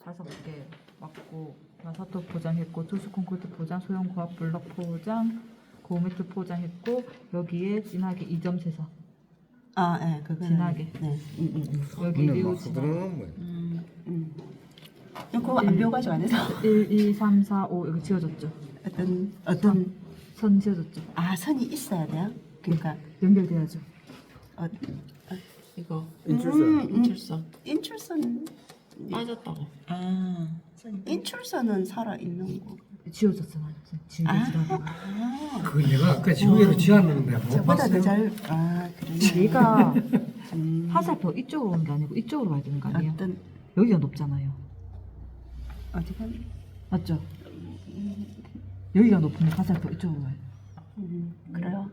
5개 맞고 마사토 포장했고 투수 콘크리트 포장, 소형 고압 블럭 포장, 고무매트 포장했고 여기에 진하게 2점 세서 아, 예, 그거 진하게. 네. 여기 근데 리우 막 진하게 부드러운 거야. 그거 안 배워가지고 안 해서 1, 2, 3, 4, 5 여기 지워졌죠? 어떤 선 지워졌죠? 선이 있어야 돼요. 그러니까 연결돼야죠. 이거 인출선. 인출선 인출선 빠졌다고. 인출선은 살아 있는 거. 지워졌잖아요. 지워지라고. 그 내가 아까 지우개로 지웠는데 못 저보다 봤어요. 더 잘. 그러네. 얘가 화살표 이쪽으로 오는 게 아니고 이쪽으로 와야 되는 거 아니에요? 어떤 여기가 높잖아요. 어디가? 맞죠? 여기가 높으면 화살표 이쪽으로 와요. 그래요?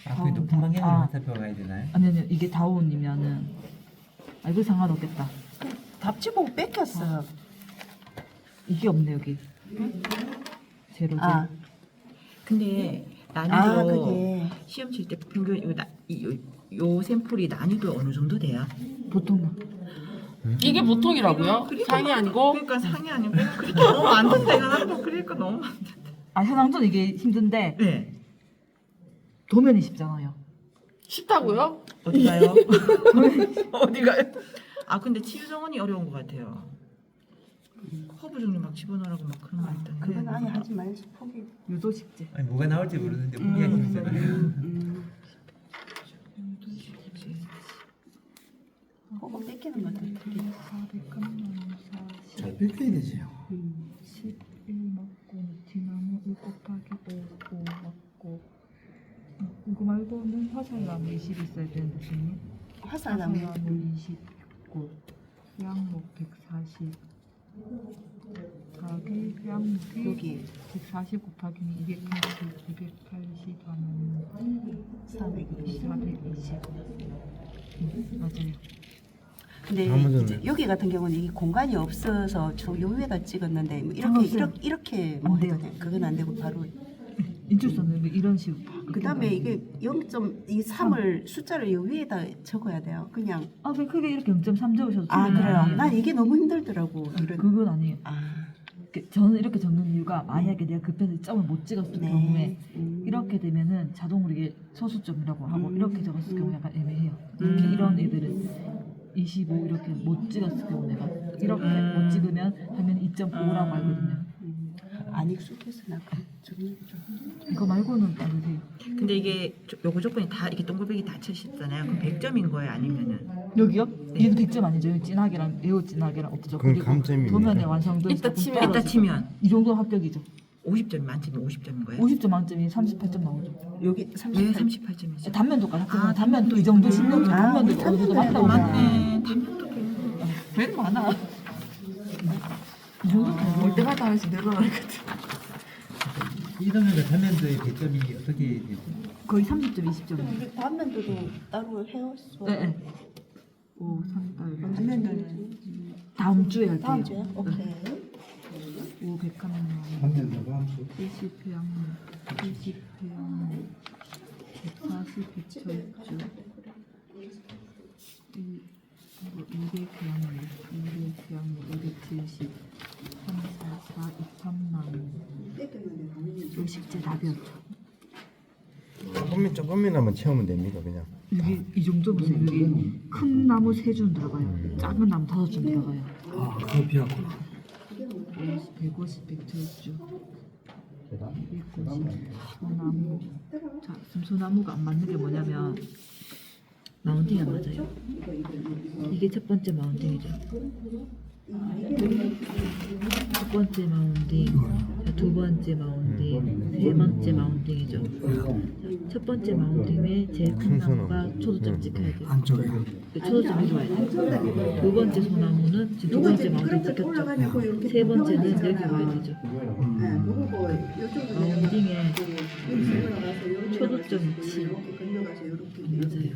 그 높은 방향으로 아. 화살표 가야 되나요? 아니요, 이게 다운이면은 이거 상관없겠다. 답지보고 뺏겼어. 이게 없네 여기. 제로제. 근데 난이도 그게 시험 칠 때 평균 요 샘플이 난이도 어느 정도 돼요? 보통 이게 보통이라고요? 상이 아니고? 그러니까 상이 아니고 그렇게 너무 많던데 나도 그러니까 너무 많던데. 현황전 이게 힘든데 네. 도면이 쉽잖아요. 쉽다고요? 어디가요? 어디가요? 아 근데 치유 정원이 어려운 것 같아요. 허브 종류 막 집어넣으라고 막 그런 거 있던데. 그건 아예 하지 말지 포기. 유도 식재. 아니 뭐가 나올지 모르는데 포기하기 힘들잖아요. 그거 뺏기는 거 같아. 잘 뺏겨야 되지요. 11 맞고 디나무 1 곱하기 5 맞고 이거 말고는 화살나무 20 있어야 되는데 지금 화살나무. 29 양목 140 곱하기 양목이 여기 140 곱하기 280 하면 420. 420 맞아요. 근데 아무튼 이제 여기 같은 경우는 이 공간이 없어서 저 위에다 찍었는데 뭐 상관없어요. 이렇게 안 뭐 돼요. 해도 돼. 그건 안 되고 바로. 인출선은 이런 식으로 그다음에 이게 0.23을 숫자를 이 위에다 적어야 돼요. 그냥 크게 이렇게 0.3 적으셔도 그래요. 아니에요. 난 이게 너무 힘들더라고. 이런. 그건 아니에요. 아, 저는 이렇게 적는 이유가 만약에 내가 급해서 점을 못 찍었을 네. 경우에 이렇게 되면은 자동으로 이게 소수점이라고 하고 이렇게 적었을 경우 약간 애매해요. 이렇게 이런 애들은 25 이렇게 못 찍었을 경우 내가 이렇게 못 찍으면 화면이 2.5라고 알거든요. 안 익숙해서 나 좀. 이거 말고는 빠르세요. 근데 이게 요구 조건이 다 이렇게 동글뱅이 다 쳤잖아요. 그럼 100점인 거예요, 아니면은? 여기요? 얘도 100점 아니죠? 여기 진하게랑 매우 진하게랑 없죠. 그건 그리고 감점입니다. 도면의 완성도 이따 치면 이따 치면 이 정도 합격이죠. 50점 만점이 50점인 거예요? 50점 만점이 38점 나오죠. 여기 왜 38. 38점이죠? 단면도까지 합격하면 단면도 이 정도 실력이 단면도 어느 정도 맞다고 맞네. 단면도 괜찮네. 왜 많아? 이 정도 볼 때마다 하나씩 늘어날 것 같아. 이러면 단면도의 배점이 어떻게 되죠? 거의 30점, 20점. 이게 단면도도 따로 해왔어. 네. 오, 3달. 단면도는 다음 주에 할 다음 때요. 주에? 오케이. 500칸 한면 더 함수. 70회양 70회양 140 100초였죠. 200회양 200회양 270 344 23만 요 식재 답이었죠. 조금이나만 채우면 됩니다 그냥. 여기 이 정도 보세요. 여기 큰 나무 3줄 들어가요. 작은 나무 5줄 들어가요. 그거 비었구나. 150 벡터였죠. 290 소나무. 자, 지금 소나무가 안 맞는 게 뭐냐면 마운팅이 안 맞아요. 이게 첫 번째 마운팅이죠. 첫 번째 마운팅, 자, 두 번째 마운팅, 세 번째 마운팅이죠. 자, 첫 번째 마운팅에 제일 큰 나무가 초도점 찍혀야 돼요. 안쪽에. 초도점이 좋아야 돼요. 두 번째 소나무는 지금 두 번째 마운팅 찍혔죠. 세 번째는 여기 와야 되죠. 마운팅에 초도점 위치 맞아요.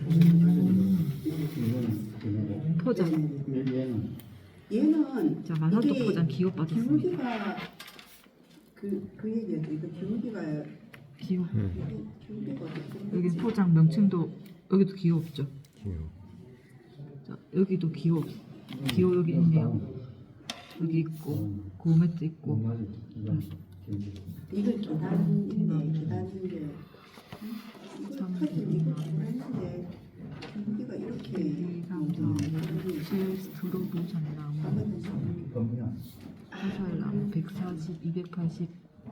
포장. 얘는 자, 마사토 이게 포장 기호 빠졌습니다. 기울기가 그 얘기였죠. 이거 기울기가 기호. 기울기가 여기 포장 명칭도 여기도 기호 없죠. 귀여워. 자, 여기도 기호 기호 여기 있네요. 여기 있고 고메트 있고 이걸 계단인데 계단인데 여기가 이렇게 스트로브 전나무 화살나무 140, 280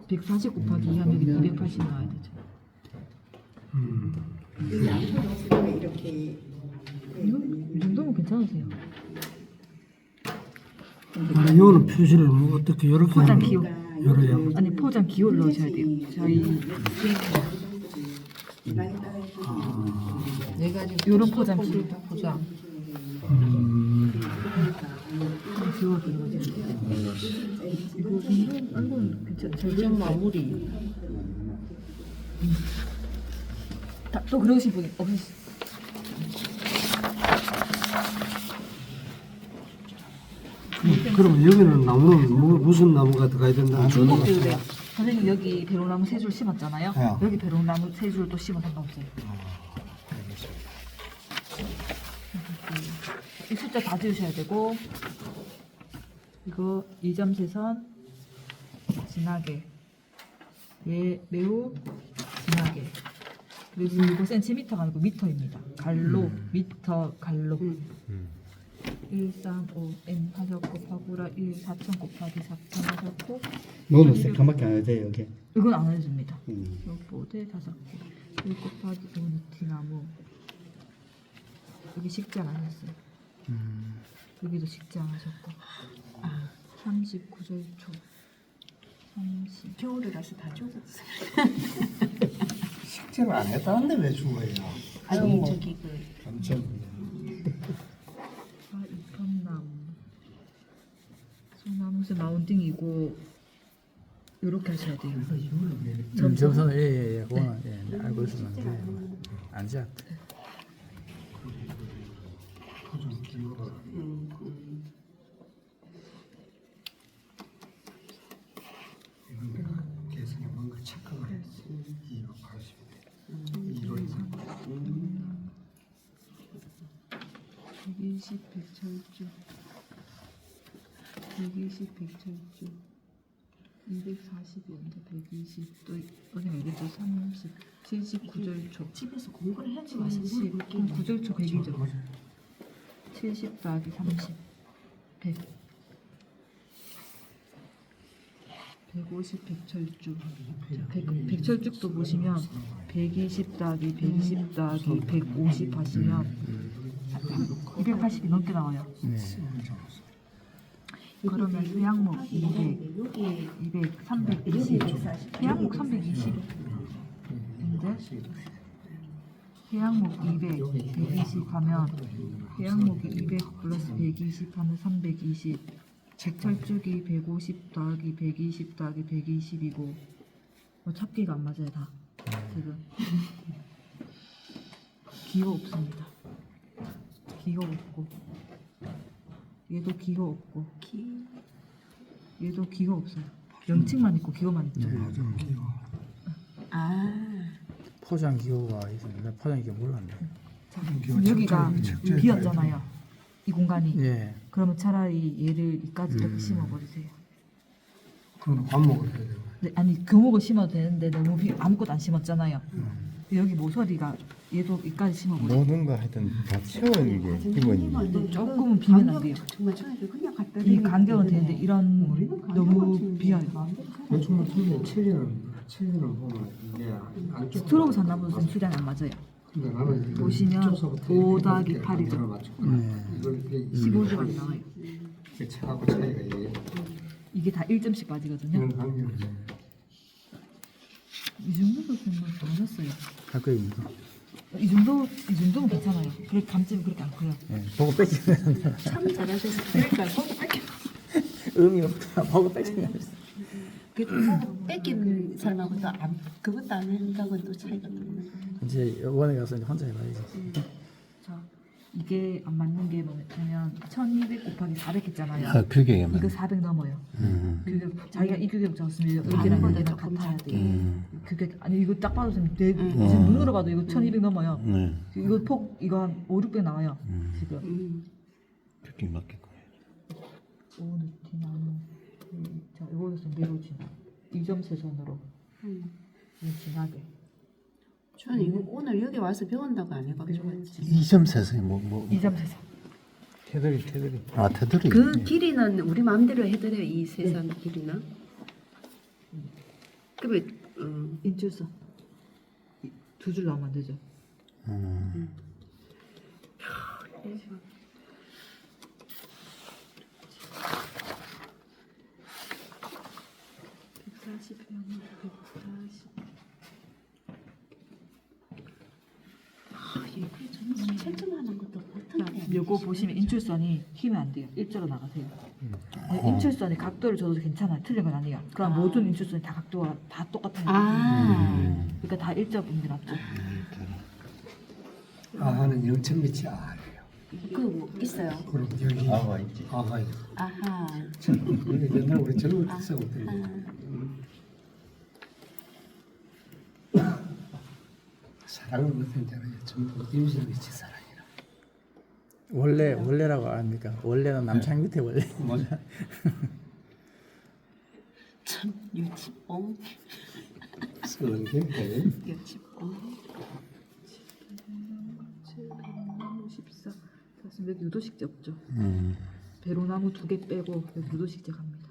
140 곱하기 2 하면 280 나와야 되죠. 이 양쪽으로 이렇게 이 정도면 괜찮으세요. 아, 이거는 표시를 뭐 어떻게 이렇게 포장 하는 기호 요래요? 아니 포장 기호를 넣으셔야 돼요. 저희 네 가지 요런 포장 기호 포장. 기호가 들어가죠. 이거 이건 괜찮. 절전 마무리. 또 그러신 분이 없으시. 그러면 여기는 나무는 무슨 나무가 들어가야 된다? 꼭 배우세요. 선생님 여기 배로나무 3줄 심었잖아요. 네. 여기 배로나무 3줄 또 심어 상관없어요. 이 숫자 다 지우셔야 되고 이거 2점 세선 진하게 얘 매우 진하게 그리고 이거 센티미터가 아니고 미터입니다. 갈로 미터 갈로 135 하셨고 파고라 4천 곱하기 4천 하셨고 너는 새까맣게 안 해도 돼 여기. 이건 안 해줍니다. 요 보대 5개 1 곱하기 5 니티나무 여기 식장 안 했어요. 여기도 식장 하셨고 39절초 30 겨울이라서 다 죽었어요. 식재를 안 했다는데 왜 준 거예요? 아니 저기 그 이편나무 소나무새 마운팅이고 요렇게 하셔야 돼요. 점선은 예예예 그거는 예, 알고 있었는데 안 지었. 계산에 뭔가 착각을 했어. 이거 80. 이로 해서 120 백철주 120 백철주 240이었는데 120 또 선생님 여기도 30 79절초 집에서 공부를 해야지 40 그럼 9절초 100이죠. 70 더하기 30 100 150 백철쭉 백철쭉도 보시면 120 더하기 120 더하기 150 하시면 280이 넘게 나와요. 그러면 회양목 200 200 320 회양목 320 근데 회양목 200 120 하면 회양목이 200 플러스 120 하면 320 백철쭉이 150 더하기 120 더하기 120이고 찾기가 안 맞아요 다 지금 기호 없습니다. 기호 없고 얘도 기호 없고 얘도 기호 없어요. 명칭만 있고 기호만 있죠. 포장 기호가 있었는데 포장 기호 몰랐네. 자, 여기가 비었잖아요. 이 공간이. 예. 그러면 차라리 얘를 이까지 이렇게 심어버리세요. 그건 관목을 해야 돼요. 네, 아니 교목을 심어도 되는데 너무 아무것도 안 심었잖아요. 여기 모서리가 얘도 이까지 심어버리세요. 모든 거 하여튼 다 채우는 게 기본이지. 조금은 비면 안 돼요. 정말 저희들 그냥 갖다 이 간격은 되는데 이런 너무 비어요. 대충 틀린 체리는 보면 이게 안쪽. 스트로브 산나무는 수량이 안 맞아요. 근데 나는 이거 보시면 이쪽서부터 5 더하기 이렇게 8 이죠. 간격을 맞추고 이걸 이렇게 15조각이 나와요. 이게 차하고 차이가 이게 이게 다 1점씩 빠지거든요. 이런 간격이지. 이 정도도 정말 잘하셨어요. 가까이입니다. 이 정도면 괜찮아요. 그렇게 감점이 그렇게 안 커요. 예. 보고 뺏기면 참 잘하셨어요. 그러니까 보고 뺄게. 의미 없다. 보고 뺏기면. 뺏긴 사람하고 또 그것도 안 한다고는 또 차이가 나는 이제 원에 가서 이제 혼자 해봐야지. 자, 이게 안 맞는 게 뭐냐면 1200 곱하기 400 했잖아요. 그게 이거 400 넘어요. 규격 자기가 이 규격 잡았으면 여기랑 여기랑 같아야 돼요. 규격 아니 이거 딱 봐도 지금 지금 눈으로 봐도 이거 1200 넘어요. 이거 폭 이거 한 5, 600 나와요. 지금 그렇게 맞겠고. 오느티나무. 자, 이거는 매우 진하. 2점 세선으로 진하게. 저는 이거 오늘 여기 와서 배운다고 안 해가지고. 2점 세상에 뭐 2점 세선. 테두리. 아, 테두리. 그 길이는 우리 마음대로 해드려요. 이 세상 길이는. 그러면 인출선. 2줄 나오면 되죠. 철조망하는 것도 보통 요거 보시면 인출선이 휘면 안 돼요. 일자로 나가세요. 인출선이 각도를 줘도 괜찮아요. 틀린 건 아니에요. 그럼 모든 인출선이 다 각도가 다 똑같아요. 그러니까 다 일자 보는 게 낫죠. 아하는 0.0이 아예요. 그 있어요. 그럼 여기 아가 있지. 아하 아하. 옛날 우리 젊을 때 썼거든요. 사랑을 못했잖아요. 전부 임신미치 사랑이라. 원래라고 합니까? 원래는 남창 밑에 원래. 맞아. 참 유치뽕. 쓰는 게 유치뽕. 14. 사실 여기 유도식재 없죠. 배로나무 2개 빼고 여기 유도식재 갑니다.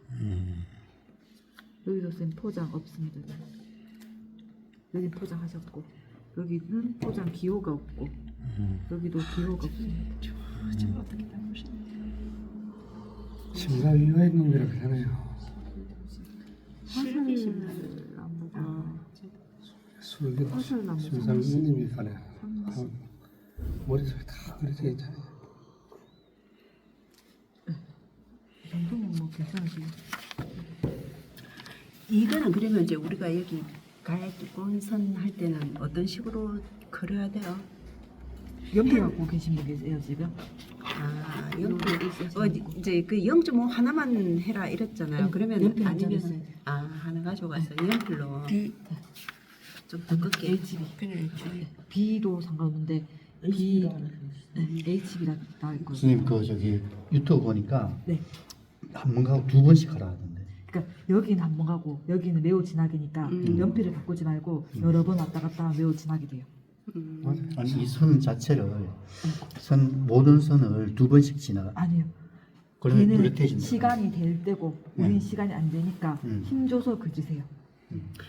여기도 쌤 포장 없습니다. 여기 포장하셨고 여기는 포장 기호가 없고 여기도 기호가 없습니다. 지금 어떻게 나오셨나요? 심사위원님이라고 하잖아요. 실비심사를 안 보고 술교 화살나무 심사위원님이 가네. 머릿속에 다 그려져 있잖아요. 이 정도면 뭐 괜찮으시고. 이거는 그러면 이제 우리가 여기 가야기권선 할 때는 어떤 식으로 그려야 돼요? 연필 갖고 계신 분 계세요 지금? 아, 연필. 이제 그 0.5 하나만 해라 이랬잖아요. 그러면 연필 한 아니면 장이 하나 가져가서 연필로 좀 두껍게. HB. 그냥 B도 상관없는데 B HB라 나올 거예요. 교수님 그 저기 유튜브 보니까 네. 한 번 가고 2번씩 하라 하던데. 그러니까 여기는 한 번 가고 여기는 매우 진하게니까 연필을 바꾸지 말고 여러 번 왔다 갔다 하면 매우 진하게 돼요. 아니 이 선 자체를 모든 선을 2번씩 지나. 아니요. 그러면 걔는 누렇해진다. 시간이 될 때고 우린 시간이 안 되니까 힘줘서 그리세요.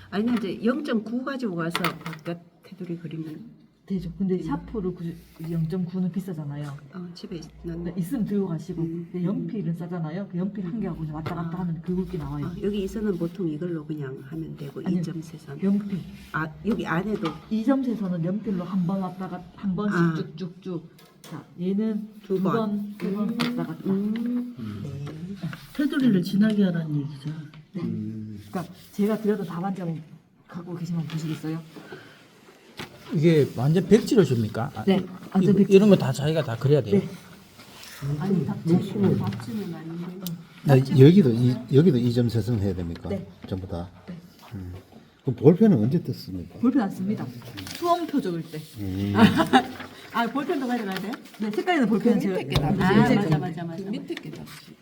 아니면 이제 0.9 가지고 가서 바깥 테두리 그리면 되죠. 근데 샤프를 0.9는 비싸잖아요. 집에 있는. 있으면 들고 가시고 근데 연필은 싸잖아요. 그 연필 한 개하고 그냥 왔다 갔다 하면 그 굵기 나와요. 여기 이 선은 보통 이걸로 그냥 하면 되고 아니요. 2점 세선. 연필. 여기 안에도 2점 세선은 연필로 한 번 왔다 갔다 한 번씩 쭉쭉쭉. 자, 얘는 두 번 왔다 갔다. 테두리를 진하게 하라는 얘기죠. 그러니까 제가 드렸던 답안지 한번 갖고 계시면 보시겠어요? 이게 완전 백지로 줍니까? 아, 네, 완전 백지. 이런 거 다 자기가 다 그려야 돼요. 네. 아니 닫히면 안 돼. 여기도 2점 세선 해야 됩니까? 네. 전부 다. 네. 그럼 볼펜은 언제 떴습니까? 볼펜 안 씁니다. 수험표 적을 때. 볼펜도 가져가야 돼? 네, 색깔 있는 볼펜은 제가 밑에 게 낫지. 맞아. 밑에 게 낫지.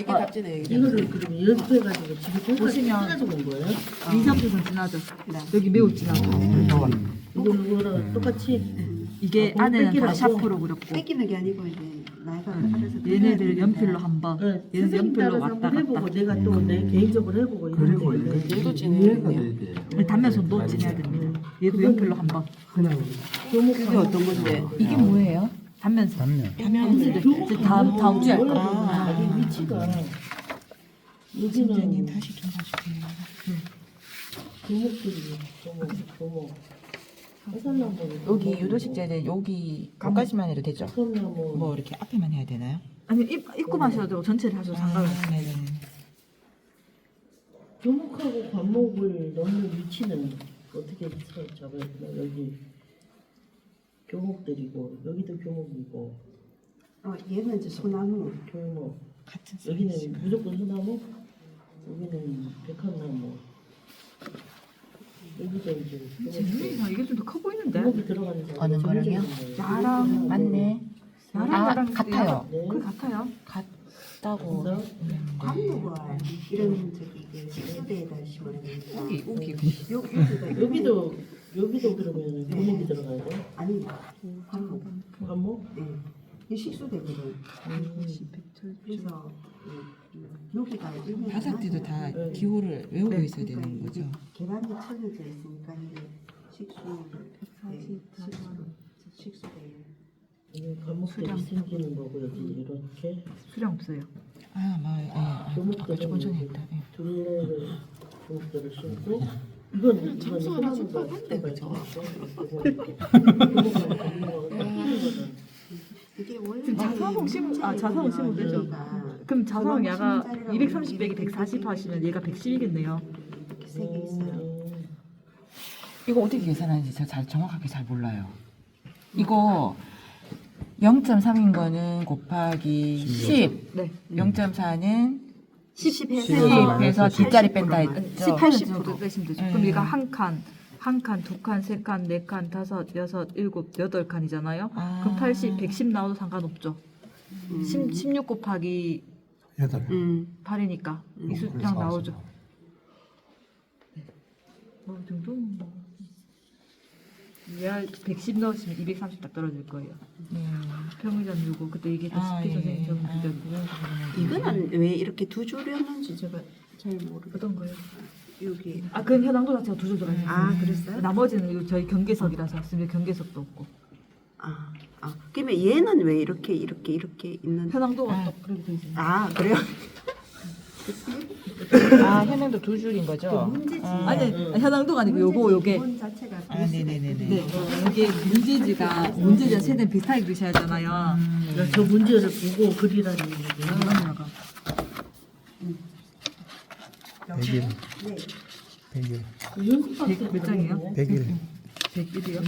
이게 답지네. 이거를 그러면 연습해가지고 집에 보시면 가지고 온 거예요? 2점 세선 진하죠. 여기 매우 진하고. 이거랑 똑같이 이게 아, 안에는 다 뺏기라고? 샤프로 그렸고 뺏기는 게 아니고 이제 나이가 그래서 얘네들 연필로 한 번, 네, 얘는 선생님 연필로 따라서 왔다 한번 해보고 갔다. 내가 또 내 개인적으로 해보고 그리고 이런데 얘도 진해야겠네요. 네, 단면손도 진해야 됩니다. 얘도 연필로 한 번. 그냥 그게 어떤 건데? 이게 뭐예요? 단면손. 단면. 이제 다음 주에 할 거예요. 이게 위치가 여기는 다시 좀 봐주세요. 교목들이 교목 화살나무는 여기 유도식재는 여기 가까이만 해도 되죠? 화살나무 뭐 이렇게 앞에만 해야 되나요? 아니 입구만 하셔도 전체를 하셔도 상관없어요. 네네. 교목하고 관목을 넣는 위치는 어떻게 잡아야 되나? 여기 교목들이고 여기도 교목이고 얘는 이제 소나무. 교목 같은 여기는 사이즈가. 무조건 소나무 여기는 백합나무 여기도 이제 교목 이게 좀 더 커 보이는데? 교목이 들어가는 거 어느 거랑요? 야랑 맞네. 야랑 같아요. 네. 그 같아요. 따고. 그래서 관목을 이런 저기 그 식수대에다 심어야 되니까. 여기가 여기도 그러면 구멍이 들어가야 돼? 아니 관목. 한목? 네. 이 식수대거든. 그래서 여기가 바삭지도 다 네. 기호를 외우고 네. 있어야 되는 거죠. 계란이 쳐져져 있으니까 이게 식수대. 이게 감목들이 생기는 거고 여기 이렇게 수량 없어요. 아, 아까 교목들은 전에 했다. 예. 둘레를 교목들을 싣고 이건 청소하는 집합한데, 그죠? 이게 원래 지금 자사봉 자사봉 심으면 되죠. 그럼 자사봉 야가 230 빼기 140 하시면 얘가 110이겠네요. 세개 있어요. 이거 어떻게 계산하는지 제가 정확하게 잘 몰라요. 이거 0.3인 거는 곱하기 10, 네. 0.4는 10 10에서 뒷자리 뺀다 했죠. 80% 빼시면 되죠. 그럼 네. 얘가 한 칸, 두 칸, 세 칸, 네 칸, 다섯, 여섯, 일곱, 여덟 칸이잖아요. 아. 그럼 80, 110 나와도 상관없죠. 16 곱하기 8. 8이니까 이 수량 나오죠. 뭐 이 정도? 얘 110 넣으시면 230 딱 떨어질 거예요. 평의점 요거 그때 얘기했던 스피 선생님 적은 비전. 이거는 왜 이렇게 두 줄이었는지 제가 잘 모르겠어요. 어떤 거요? 여기 아, 그건 현황도 자체가 두 줄 들어가 있어요. 아 그랬어요? 나머지는 요 저희 경계석이라서 지금 경계석도 없고 그러면 얘는 왜 이렇게 있는? 현황도가 또 그렇게 돼 있어요. 아 그래요? 아, 현행도 두 줄인 거죠? 문제지. 아니 현황도가 아니고 요게 기본 자체가 아, 네네네네. 네, 이게 문제지가 세대는 비슷하게 그리셔야 하잖아요. 저 문제를 보고 그리라는 얘기예요. 그러다가 100일. 네. 100일. 연습할 몇 장이에요? 100일. 101이요?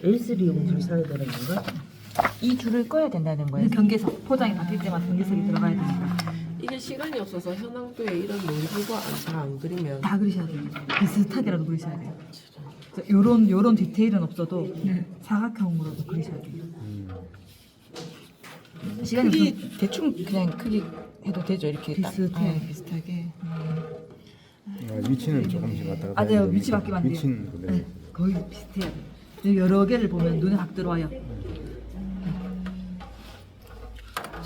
A3 용지를 사야 되는 건가? 이 줄을 꺼야 된다는 거예요. 경계석 포장이 바뀔 때마다 경계석이 들어가야 되니까 이게 시간이 없어서 현황도에 이런 농구가 잘 안 그리면 다 그리셔야 돼요. 비슷하게라도 그리셔야 돼요. 그래서 요런 디테일은 없어도 사각형으로도 그리셔야 돼요. 시간이 크기 대충 그냥 크기 해도 되죠? 이렇게 딱. 비슷해. 아, 비슷하게. 위치는 조금씩 왔다 갔다 네, 위치 바뀌면 안 돼요. 위치는 그대로. 네, 거의 비슷해야 돼요. 여러 개를 보면 눈에 확 들어와요.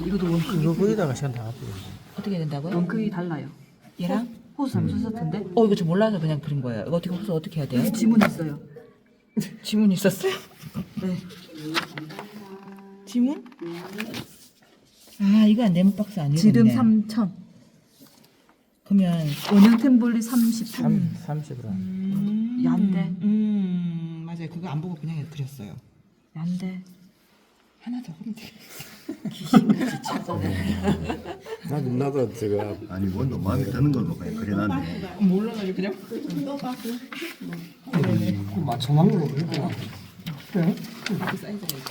이것도 원크기 이거 거기다가 시간 다 합해요. 어떻게 된다고요? 원크기 달라요. 얘랑? 호수 잠수 썼던데? 이거 저 몰라서 그냥 그린 거예요. 이거 어떻게 호수 어떻게 해야 돼요? 여기 지문 있어요. 지문 있었어요? 네. 지문? 아, 이거 네모 박스 아니겠네. 지름 3,000. 그러면 원형 템블리 30. 30으로. 얀데. 맞아요. 그거 안 보고 그냥 그렸어요. 얀데. 하나 더 그리면 되겠어. 나도 제가 아니 뭔도 마음에 드는 걸로 그냥 그려놨네. 몰라가지고 그냥. 맞춰놓은 걸로 그랬구나. 그 사이즈가 있어.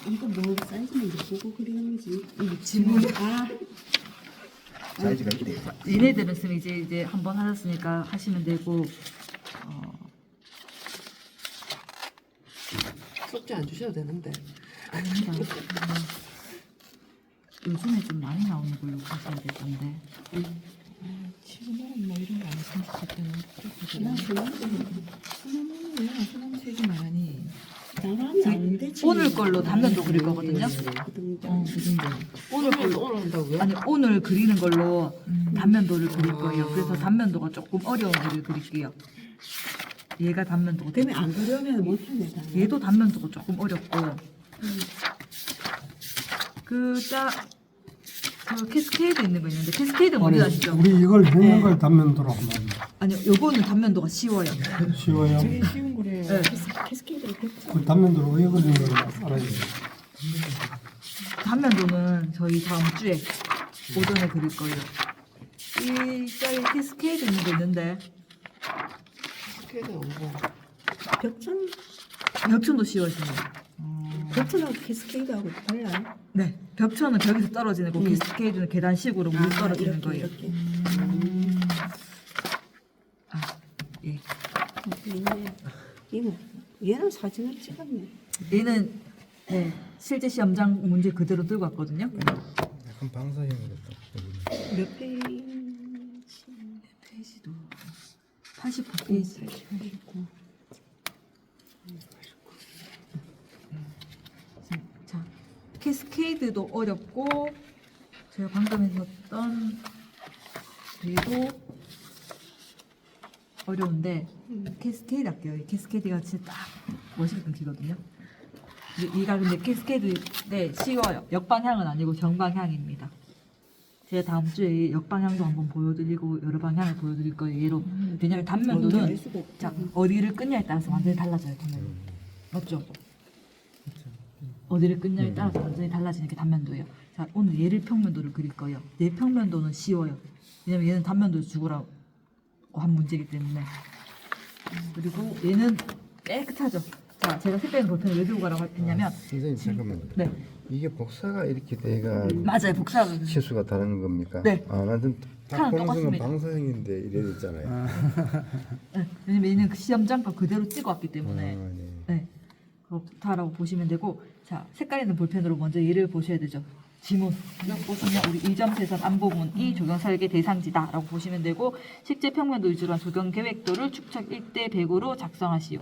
이거 뭐 사이즈인지 보고 그리는 거지. 지문. 사이즈가 이래. 얘네들은 쓰면 이제 한 번 하셨으니까 하시면 되고. 숙제 안 주셔도 되는데. 아닙니다. 요즘에 좀 많이 나오는 걸로 하셔야 될 건데. 지금은 뭐 이런 거 안 했을 때는 수남색이 많이. 오늘 걸로 단면도 그릴 거거든요. 오늘 걸로 오늘 한다고요? 아니 오늘 그리는 걸로 단면도를 그릴 거예요. 그래서 단면도가 조금 어려운 애를 그릴게요. 얘가 단면도가 그러면 안 그려면 못하네. 얘도 단면도가 조금 어렵고 저 캐스케이드 있는 거 있는데 캐스케이드 뭔지 아시죠? 우리 이걸 보는 걸 단면도로 하면 아니요, 요거는 단면도가 쉬워요. 쉬워요. 쉬운 거래요. 네. 그 단면도로 왜 그리는 걸 알아야 돼요. 단면도는 저희 다음 주에 오전에 그릴 거예요. 이 짤 캐스케이드 있는 거 있는데 스케일은 없고. 벽천 벽천도 쉬워요. 벽천하고 캐스케이드하고 달라요? 네, 벽천은 벽에서 떨어지는 거고 캐스케이드는 계단식으로 물 떨어지는 거예요. 이렇게. 예. 얘는 사진을 찍었네. 얘는 네, 실제 시험장 문제 그대로 들고 왔거든요. 약간 방사형으로 딱. 몇 페이지? 페이지도 89페이지. 자, 캐스케이드도 어렵고 제가 방금 했었던 그래도 어려운데 캐스케이드 할게요. 이 캐스케이드가 진짜 딱 멋있게 끊기거든요. 얘가 근데 캐스케이드인데 쉬워요. 역방향은 아니고 정방향입니다. 제가 다음 주에 역방향도 한번 보여드리고 여러 방향을 보여드릴 거예요. 얘로. 왜냐면 단면도는 자, 어디를 끊냐에 따라서 완전히 달라져요. 단면도. 맞죠? 어디를 끊냐에 따라서 완전히 달라지는 게 단면도예요. 자, 오늘 얘를 평면도를 그릴 거예요. 얘 평면도는 쉬워요. 왜냐면 얘는 단면도를 죽으라고 한 문제이기 때문에. 그리고 얘는 깨끗하죠. 자, 제가 색깔 볼펜을 왜 들고 가라고 했냐면 선생님 잠깐만요. 네, 이게 복사가 이렇게 돼가 맞아요. 복사가 치수가 다른 겁니까? 네. 아, 나는 딱 칸은 보는 순간 똑같습니다. 방사형인데 이래 있잖아요. 네, 왜냐면 얘는 그 시험장 거 그대로 찍어왔기 때문에 네. 네, 그렇다라고 보시면 되고, 자, 색깔 있는 볼펜으로 먼저 얘를 보셔야 되죠. 지문 여기 보시면 우리 이점세선 안부분이 조경 설계 대상지다라고 보시면 되고, 실제 평면도 위주로 한 조경 계획도를 축척 1대 100으로 작성하시오.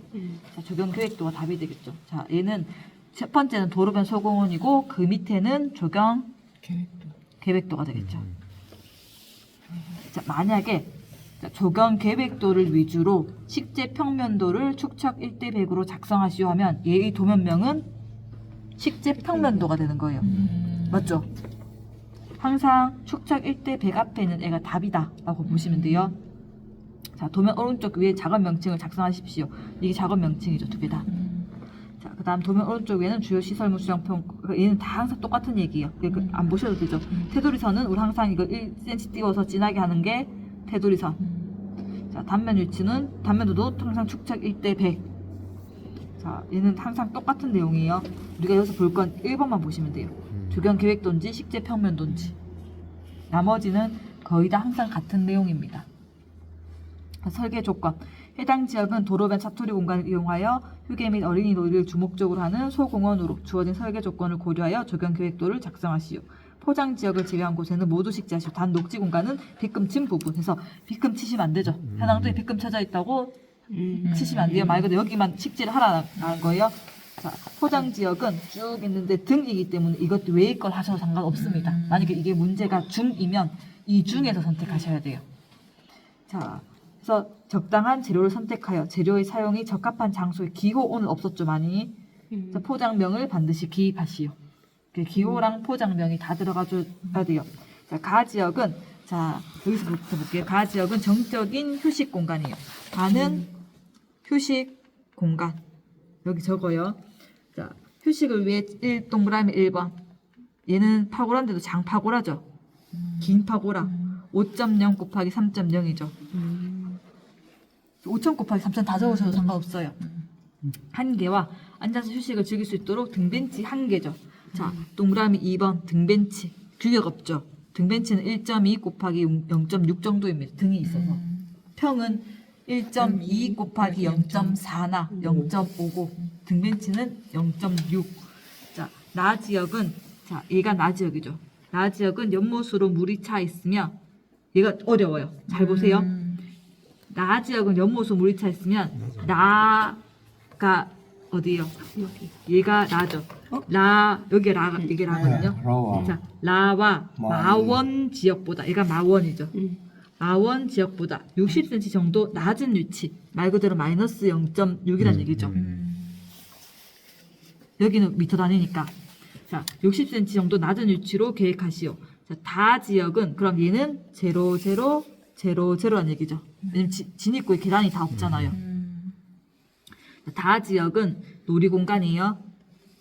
자, 조경 계획도가 답이 되겠죠. 자, 얘는 첫 번째는 도로변 소공원이고 그 밑에는 조경 계획도가 되겠죠. 자, 만약에 자, 조경 계획도를 위주로 식재 평면도를 축척 1대 100으로 작성하시오 하면 얘의 도면명은 식재 평면도가 되는 거예요. 맞죠? 항상 축척 1대 100 앞에 있는 애가 답이다 라고 보시면 돼요. 자, 도면 오른쪽 위에 작업 명칭을 작성하십시오. 이게 작업 명칭이죠. 두 개 다. 자, 그 다음 도면 오른쪽 위에는 주요 시설물 수정평, 얘는 다 항상 똑같은 얘기예요. 안 보셔도 되죠. 테두리선은 우리 항상 이거 1cm 띄워서 진하게 하는 게 테두리선. 자, 단면 위치는 단면도도 항상 축척 1대 100. 자, 얘는 항상 똑같은 내용이에요. 우리가 여기서 볼 건 1번만 보시면 돼요. 조경 계획도인지 식재 평면도인지. 나머지는 거의 다 항상 같은 내용입니다. 설계 조건. 해당 지역은 도로변 사투리 공간을 이용하여 휴게 및 어린이 놀이를 주목적으로 하는 소공원으로 주어진 설계 조건을 고려하여 조경 계획도를 작성하시오. 포장 지역을 제외한 곳에는 모두 식재하시오. 단 녹지 공간은 빗금 친 부분. 해서 빗금 치시면 안 되죠. 현황도에 빗금 쳐져 있다고 치시면 안 돼요. 말 그대로 여기만 식재를 하라는 거예요. 자, 포장 지역은 쭉 있는데 등이기 때문에 이것도 외의 걸 하셔도 상관없습니다. 만약에 이게 문제가 중이면 이 중에서 선택하셔야 돼요. 자, 그래서 적당한 재료를 선택하여 재료의 사용이 적합한 장소에 기호 오늘 없었죠 많이. 자, 포장명을 반드시 기입하시오. 기호랑 포장명이 다 들어가줘야 돼요. 자, 가 지역은 자 여기서부터 볼게요. 가 지역은 정적인 휴식 공간이에요. 가는 휴식 공간. 여기 적어요. 자, 휴식을 위해 동그라미 1번. 얘는 파고라인데도 장파고라죠. 긴 파고라. 5.0 곱하기 3.0이죠. 5천 곱하기 3천 다 적으셔도 상관없어요. 한 개와 앉아서 휴식을 즐길 수 있도록 등벤치 한 개죠. 자, 동그라미 2번 등벤치. 규격 없죠. 등벤치는 1.2 곱하기 0.6 정도입니다. 등이 있어서. 평은 1.2 곱하기 0.4나 0.59. 등벤치는 0.6. 자, 나 지역은 자, 얘가 나 지역이죠. 나 지역은 연못으로 물이 차 있으며 얘가 어려워요. 잘 보세요. 나 지역은 연못으로 물이 차 있으면 나가 어디요? 얘가 나죠. 라 여기 라 이게 라거든요. 라와. 자, 라와 마원 지역보다 얘가 마원이죠. 마원 지역보다 60cm 정도 낮은 위치. 말 그대로 마이너스 0.6이라는 얘기죠. 여기는 미터 단위니까. 자, 60cm 정도 낮은 위치로 계획하시오. 자, 다 지역은 그럼 얘는 0, 0, 0, 0라는 얘기죠. 왜냐면 진입구에 계단이 다 없잖아요. 자, 다 지역은 놀이공간이에요.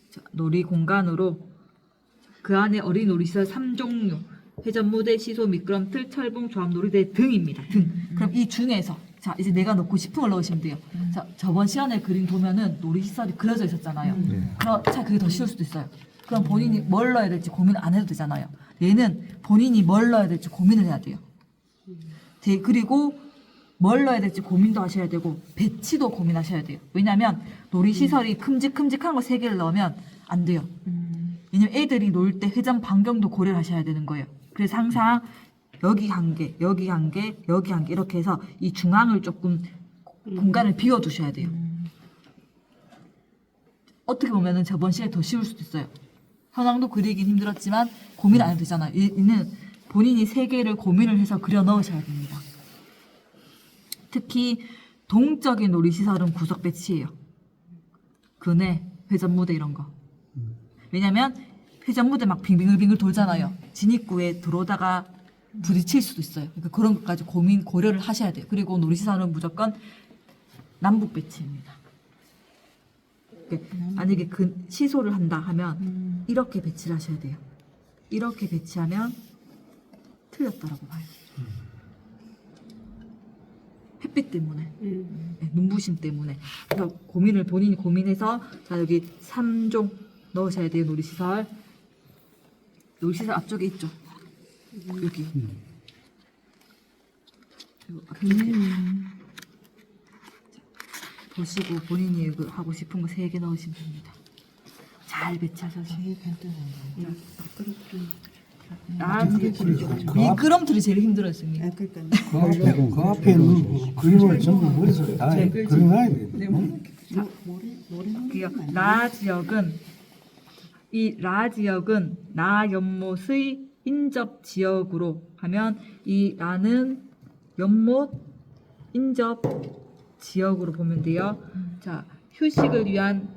자, 놀이공간으로 그 안에 어린이 놀이시설 3종류, 회전무대, 시소, 미끄럼틀, 철봉, 조합놀이대 등입니다. 등. 그럼 이 중에서 자, 이제 내가 넣고 싶은 걸 넣으시면 돼요. 자, 저번 시간에 그린 도면은 놀이시설이 그려져 있었잖아요. 그럼 차 그게 더 쉬울 수도 있어요. 그럼 본인이 뭘 넣어야 될지 고민 안 해도 되잖아요. 얘는 본인이 뭘 넣어야 될지 고민을 해야 돼요. 그리고 뭘 넣어야 될지 고민도 하셔야 되고 배치도 고민하셔야 돼요. 왜냐하면 놀이시설이 큼직큼직한 거 3개를 넣으면 안 돼요. 왜냐면 애들이 놀 때 회전 반경도 고려를 하셔야 되는 거예요. 그래서 항상 여기 한 개, 여기 한 개, 여기 한 개 이렇게 해서 이 중앙을 조금 공간을 비워두셔야 돼요. 어떻게 보면은 저번 시간에 더 쉬울 수도 있어요. 현황도 그리긴 힘들었지만 고민 안 해도 되잖아요. 얘는 본인이 세 개를 고민을 해서 그려 넣으셔야 됩니다. 특히 동적인 놀이시설은 구석 배치예요. 그네, 회전무대 이런 거. 왜냐면 회전무대 막 빙빙글빙글 돌잖아요. 진입구에 들어오다가 부딪힐 수도 있어요. 그러니까 그런 것까지 고려를 하셔야 돼요. 그리고 놀이시설은 무조건 남북 배치입니다. 만약에 그 시소를 한다 하면 이렇게 배치를 하셔야 돼요. 이렇게 배치하면 틀렸다라고 봐요. 햇빛 때문에, 네, 눈부심 때문에. 그래서 본인이 고민해서 자 여기 3종 넣으셔야 돼요. 놀이시설. 놀이시설 앞쪽에 있죠. 여기. 그리고 앞쪽에. 보시고 본인이 하고 싶은 거 3개 넣으시면 됩니다. 잘 배치하셔서. 미끄럼틀이 제일 힘들어요, 선생님. 그 앞에 있는 그림을 전부 머릿속에 다 그려놔야 돼. 라 지역은 나 연못의 인접 지역으로 하면 이 라는 연못 인접 지역으로 보면 돼요. 자, 휴식을 위한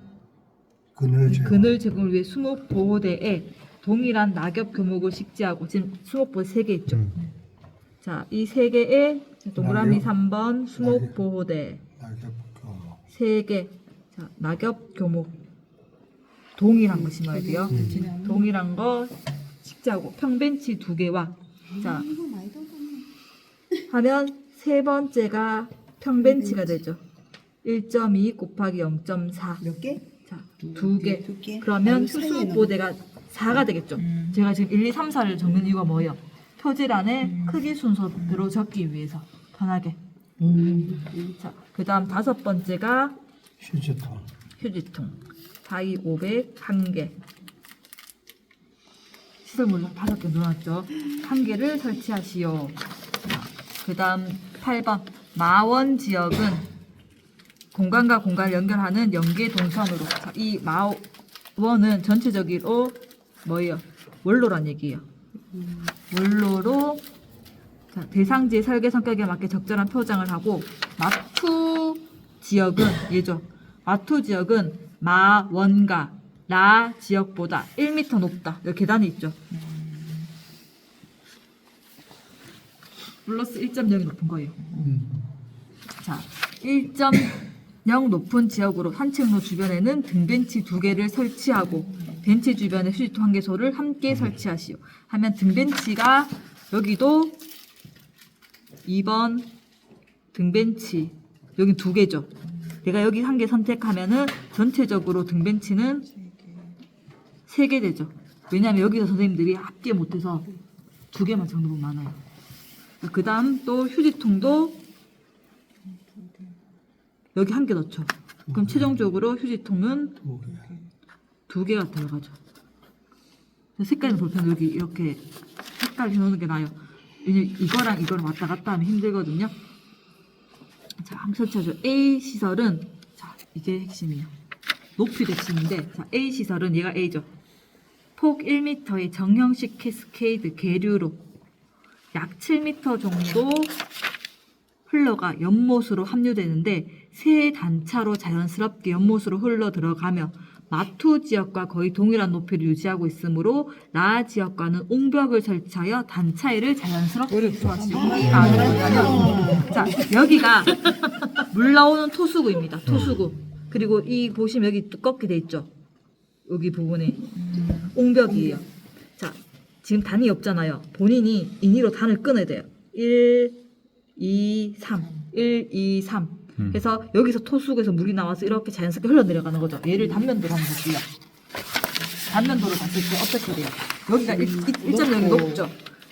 그늘 제공을 위해 수목보호대에 동일한 낙엽 교목을 식재하고 지금 수목보호 3개 있죠. 자, 이 3개에 동그라미 3번 수목보호대 3개. 자, 낙엽 교목 동일한 거 심어야 돼요. 동일한 거 식재하고 평벤치 2개와 자 하면 세 번째가 평벤치가 되죠. 1.2 곱하기 0.4 몇 개? 자, 2개. 그러면 수수보대가 4가 되겠죠. 제가 지금 1, 2, 3, 4를 적는 이유가 뭐예요? 표지란에 크기 순서대로 적기 위해서 편하게. 자, 그 다음 5번째가 휴지통. 4, 2, 500 1개. 시설물로 5개 넣어놨죠. 1개를 설치하시오. 그 다음 8번 마원 지역은 공간과 공간을 연결하는 연계 동선으로. 자, 이 마원은 전체적으로 뭐예요? 원로란 얘기예요. 원로로 자, 대상지의 설계 성격에 맞게 적절한 표장을 하고 마투 지역은 얘죠. 마투 지역은 마원가 라 지역보다 1m 높다. 여기 계단이 있죠. 플러스 1.0이 높은 거예요. 자, 1.0 높은 지역으로 산책로 주변에는 등벤치 2개를 설치하고 벤치 주변에 휴지통 1개소를 함께 설치하시오. 하면 등벤치가 여기도 2번 등벤치 여기 2개죠. 내가 여기 1개 선택하면은 전체적으로 등벤치는 3개 되죠. 왜냐하면 여기서 선생님들이 합계 못해서 2개만 정도면 많아요. 그 다음 또 휴지통도 여기 1개 넣죠. 그럼 최종적으로 휴지통은 2개가 들어가죠. 색깔이 볼펜 여기 이렇게 색깔 해놓는 게 나아요. 왜냐면 이거랑 이거랑 왔다 갔다 하면 힘들거든요. 자, 한번 설치하죠. A 시설은 자 이게 핵심이에요. 높이도 핵심인데 자 A 시설은 얘가 A죠. 폭 1m의 정형식 캐스케이드 계류로 약 7m 정도 흘러가 연못으로 합류되는데 세 단차로 자연스럽게 연못으로 흘러 들어가며 마투 지역과 거의 동일한 높이를 유지하고 있으므로 라 지역과는 옹벽을 설치하여 단차이를 자연스럽게 해소하시오. 자, 여기가 물 나오는 토수구입니다. 토수구. 그리고 이 보시면 여기 두껍게 돼 있죠. 여기 부분에 옹벽이에요. 자, 지금 단이 없잖아요. 본인이 인위로 단을 끊어야 돼요. 1, 2, 3. 1, 2, 3. 그래서 여기서 토수구에서 물이 나와서 이렇게 자연스럽게 흘러내려가는 거죠. 얘를 단면도로 한번 볼게요. 단면도로 봤을 때 어떻게 돼요? 여기가 1.0이 높죠.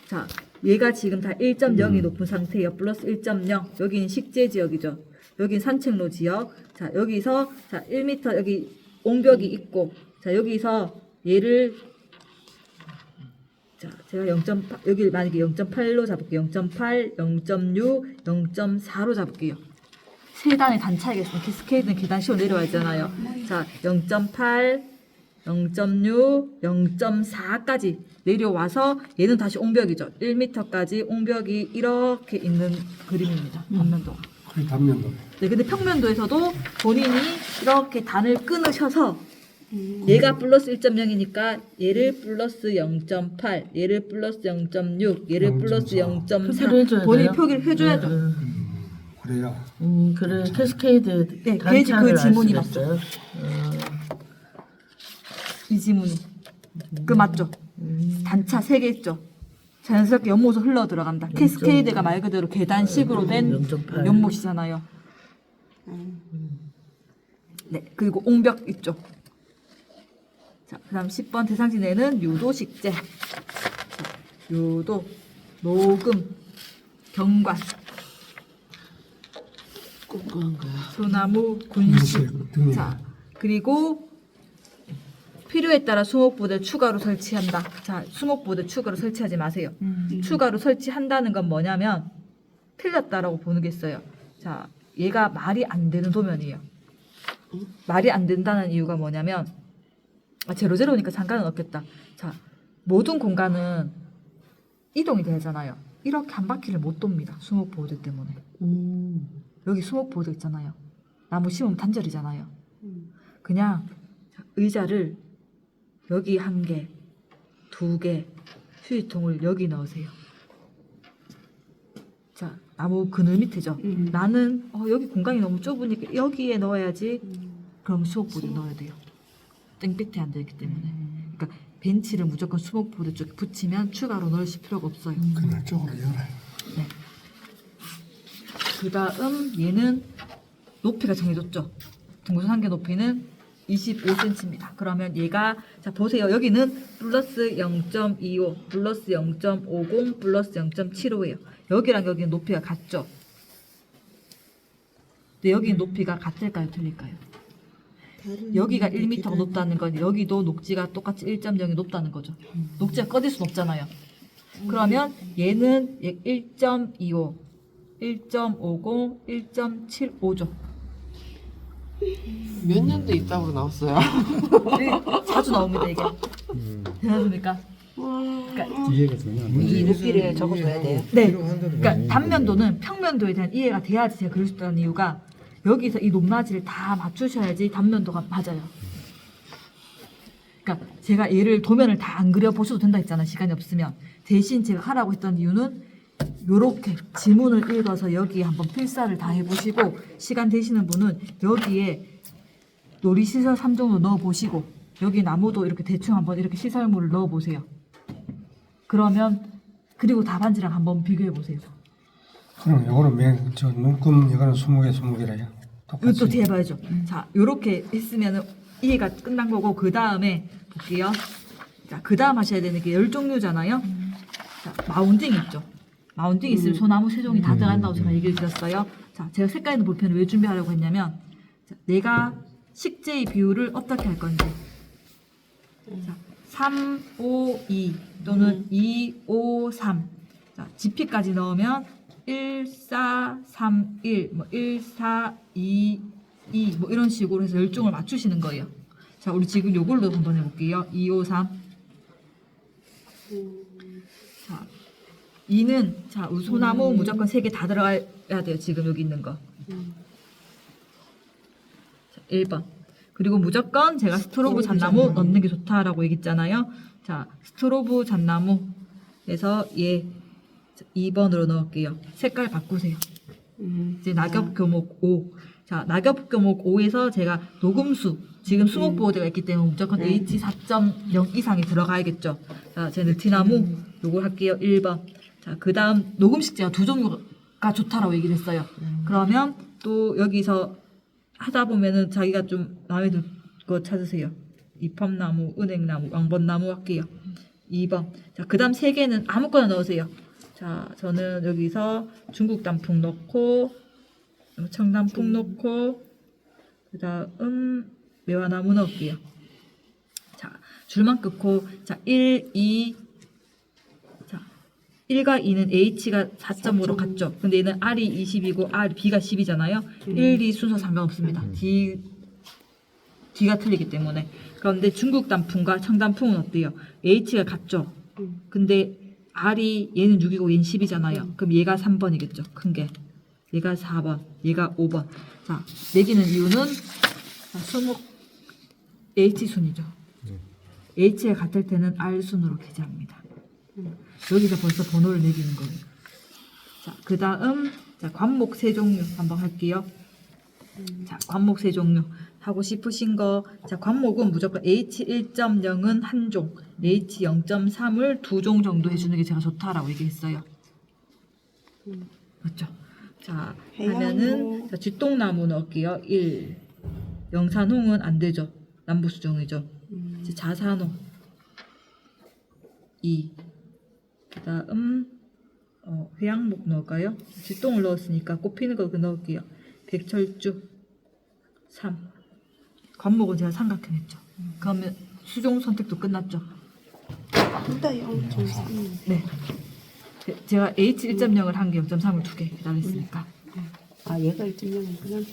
자, 얘가 지금 다 1.0이 높은 상태예요. 플러스 1.0. 여기는 식재 지역이죠. 여기는 산책로 지역. 자, 여기서 자 1m 여기 옹벽이 있고 자, 여기서 얘를 자, 제가 0.8 여기 만약에 0.8로 잡을게요. 0.8, 0.6, 0.4로 잡을게요. 세 단의 단차이겠습니다. 캐스케이드는 계단식으로 내려와 있잖아요. 자, 0.8, 0.6, 0.4까지 내려와서 얘는 다시 옹벽이죠. 1m까지 옹벽이 이렇게 있는 그림입니다. 단면도가. 그게 단면도. 네, 근데 평면도에서도 본인이 이렇게 단을 끊으셔서 얘가 플러스 1.0이니까 얘를 플러스 0.8, 얘를 플러스 0.6, 얘를 플러스 0.4 0.4 본인이 표기를 해줘야죠. 그래요. 그래 캐스케이드 네, 단차를 그 지문이 알 수가 맞죠. 있어요. 이 지문이 그 맞죠? 단차 3개 있죠. 자연스럽게 연못으로 흘러 들어간다. 캐스케이드가 말 그대로 계단식으로 된 0.8. 연못이잖아요. 네, 그리고 옹벽 있죠. 자, 그다음 10번 대상지내는 유도 식재. 자, 유도, 녹음, 경관, 꼼꼼한 거야. 소나무, 군식. 등에 자, 그리고 필요에 따라 수목보드 추가로 설치한다. 자, 수목보드 추가로 설치하지 마세요. 추가로 설치한다는 건 뭐냐면 틀렸다라고 보는겠어요. 자, 얘가 말이 안 되는 도면이에요. 말이 안 된다는 이유가 뭐냐면 제로제로니까 상관은 없겠다. 자, 모든 공간은 이동이 되잖아요. 이렇게 한 바퀴를 못 돕니다. 수목보드 때문에. 여기 수목보드 있잖아요. 나무 심으면 단절이잖아요. 그냥 의자를 여기 1개, 2개, 휴지통을 여기 넣으세요. 자, 나무 그늘 밑에죠. 나는 여기 공간이 너무 좁으니까 여기에 넣어야지. 그럼 수목보드 넣어야 돼요. 땡볕에 앉아있기 때문에. 그러니까 벤치를 무조건 수목보드 쪽에 붙이면 추가로 넣으실 필요가 없어요. 그날 쪽으로 열어요. 네. 그 다음 얘는 높이가 정해졌죠. 등구선 한개 높이는 25cm입니다. 그러면 얘가 자 보세요. 여기는 플러스 0.25, 플러스 0.50, 플러스 0.75예요. 여기랑 여기는 높이가 같죠. 근데 여기는 높이가 같을까요? 틀릴까요? 여기가 1m가 높다는 건 여기도 녹지가 똑같이 1.0이 높다는 거죠. 녹지가 꺼질 수는 없잖아요. 그러면 얘는 1.25, 1.50, 1.75죠. 몇 년도 있다고 나왔어요. 자주 나옵니다 이게. 되셨습니까? 그러니까 이해가 되냐? 이 높이를 적어줘야 돼요. 네. 그러니까 단면도는 평면도에 대한 이해가 돼야지 제가 그릴 수 있다는 이유가 여기서 이 높낮이를 다 맞추셔야지 단면도가 맞아요. 그러니까 제가 얘를 도면을 다 안 그려 보셔도 된다 했잖아요. 시간이 없으면. 대신 제가 하라고 했던 이유는 요렇게 지문을 읽어서 여기에 한번 필사를 다 해보시고 시간 되시는 분은 여기에 놀이시설 3종로 넣어보시고 여기 나무도 이렇게 대충 한번 이렇게 시설물을 넣어보세요. 그러면 그리고 답안지랑 한번 비교해보세요. 그럼 요거는 저 눈금 이거는 20개 20개라요. 이것도 대봐야죠. 자, 요렇게 했으면 이해가 끝난 거고 그 다음에 볼게요. 자, 그 다음 하셔야 되는 게 10종류잖아요. 자, 마운딩 있죠. 마운딩 있으면 소나무 세종이 다 들어간다고 제가 얘기를 드렸어요. 자, 제가 색깔 있는 볼펜을 왜 준비하려고 했냐면 자, 내가 식재의 비율을 어떻게 할 건지 자, 3, 5, 2 또는 2, 5, 3 자, GP까지 넣으면 1, 4, 3, 1, 뭐 1, 4, 2, 2 뭐 이런 식으로 해서 10종을 맞추시는 거예요. 자, 우리 지금 요걸로 한번 해볼게요. 2, 5, 3 자, 2는 자, 우리 소나무 무조건 3개 다 들어가야 돼요. 지금 여기 있는 거. 자, 1번. 그리고 무조건 제가 스트로브 잣나무 넣는 게 좋다라고 얘기했잖아요. 자, 스트로브 잣나무에서 얘 2번으로 넣을게요. 색깔 바꾸세요. 이제 낙엽 교목 5. 자, 낙엽 교목 5에서 제가 녹음수 지금 수목보호대가 있기 때문에 무조건 H 4.0 이상이 들어가야겠죠. 자, 제 느티나무 요걸 할게요. 1번. 자, 그 다음 녹음식재가 2종류가 좋다라고 얘기를 했어요. 그러면 또 여기서 하다 보면은 자기가 좀 마음에 들 거 찾으세요. 이팝나무, 은행나무, 왕벚나무 할게요. 2번. 자, 그 다음 3개는 아무거나 넣으세요. 자, 저는 여기서 중국 단풍 넣고, 청단풍 넣고, 그 다음 매화나무 넣을게요. 자, 줄만 끊고 자, 1, 2 자, 1과 2는 H가 4.5로 같죠. 근데 얘는 R이 20이고 B가 10이잖아요. 1, 2 순서 상관없습니다. D가 틀리기 때문에. 그런데 중국 단풍과 청단풍은 어때요? H가 같죠. 근데 R이 얘는 6이고 얘는 10이잖아요. 그럼 얘가 3번이겠죠. 큰 게. 얘가 4번, 얘가 5번. 자, 매기는 이유는 수목 H순이죠. H가 같을 때는 R순으로 기재합니다. 여기서 벌써 번호를 매기는 거예요. 자, 그 다음 관목 세 종류 한번 할게요. 자, 관목 세 종류 하고 싶으신 거. 자, 관목은 무조건 H1.0은 한 종, H0.3을 2종 정도 해주는 게 제가 좋다라고 얘기했어요. 맞죠? 자, 하면은 자, 쥐똥나무 넣을게요. 1. 영산홍은 안 되죠. 남부수종이죠. 이제 자산홍 2. 그다음 회양목 넣을까요? 쥐똥을 넣었으니까 꽃피는 거 넣을게요. 백철주 3. 관목은 제가 삼각형했죠. 그러면 수종 선택도 끝났죠. 네. 제가 H1.0을 한 개, 0.3을 2개 기다렸으니까. 아, 얘가 1.0이구나.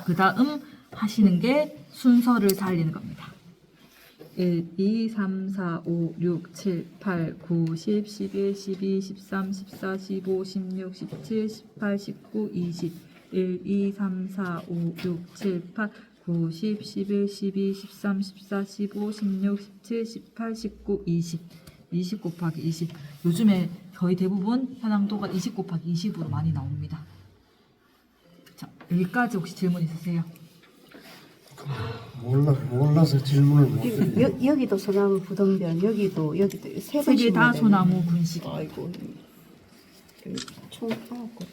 그 다음 하시는 게 순서를 살리는 겁니다. 1, 2, 3, 4, 5, 6, 7, 8, 9, 10, 11, 12, 13, 14, 15, 16, 17, 18, 19, 20. 1, 2, 3, 4, 5, 6, 7, 8, 9, 10, 11, 12, 13, 14, 15, 16, 17, 18, 19, 20. 20 곱하기 20. 요즘에 거의 대부분 현황도가 20 곱하기 20으로 많이 나옵니다. 자, 여기까지 혹시 질문 있으세요? 몰라서 질문을 못 드려요. 여기도 소나무 부동변, 여기도 세 세 개 다 번씩 소나무 군식. 아이고. 총 9거.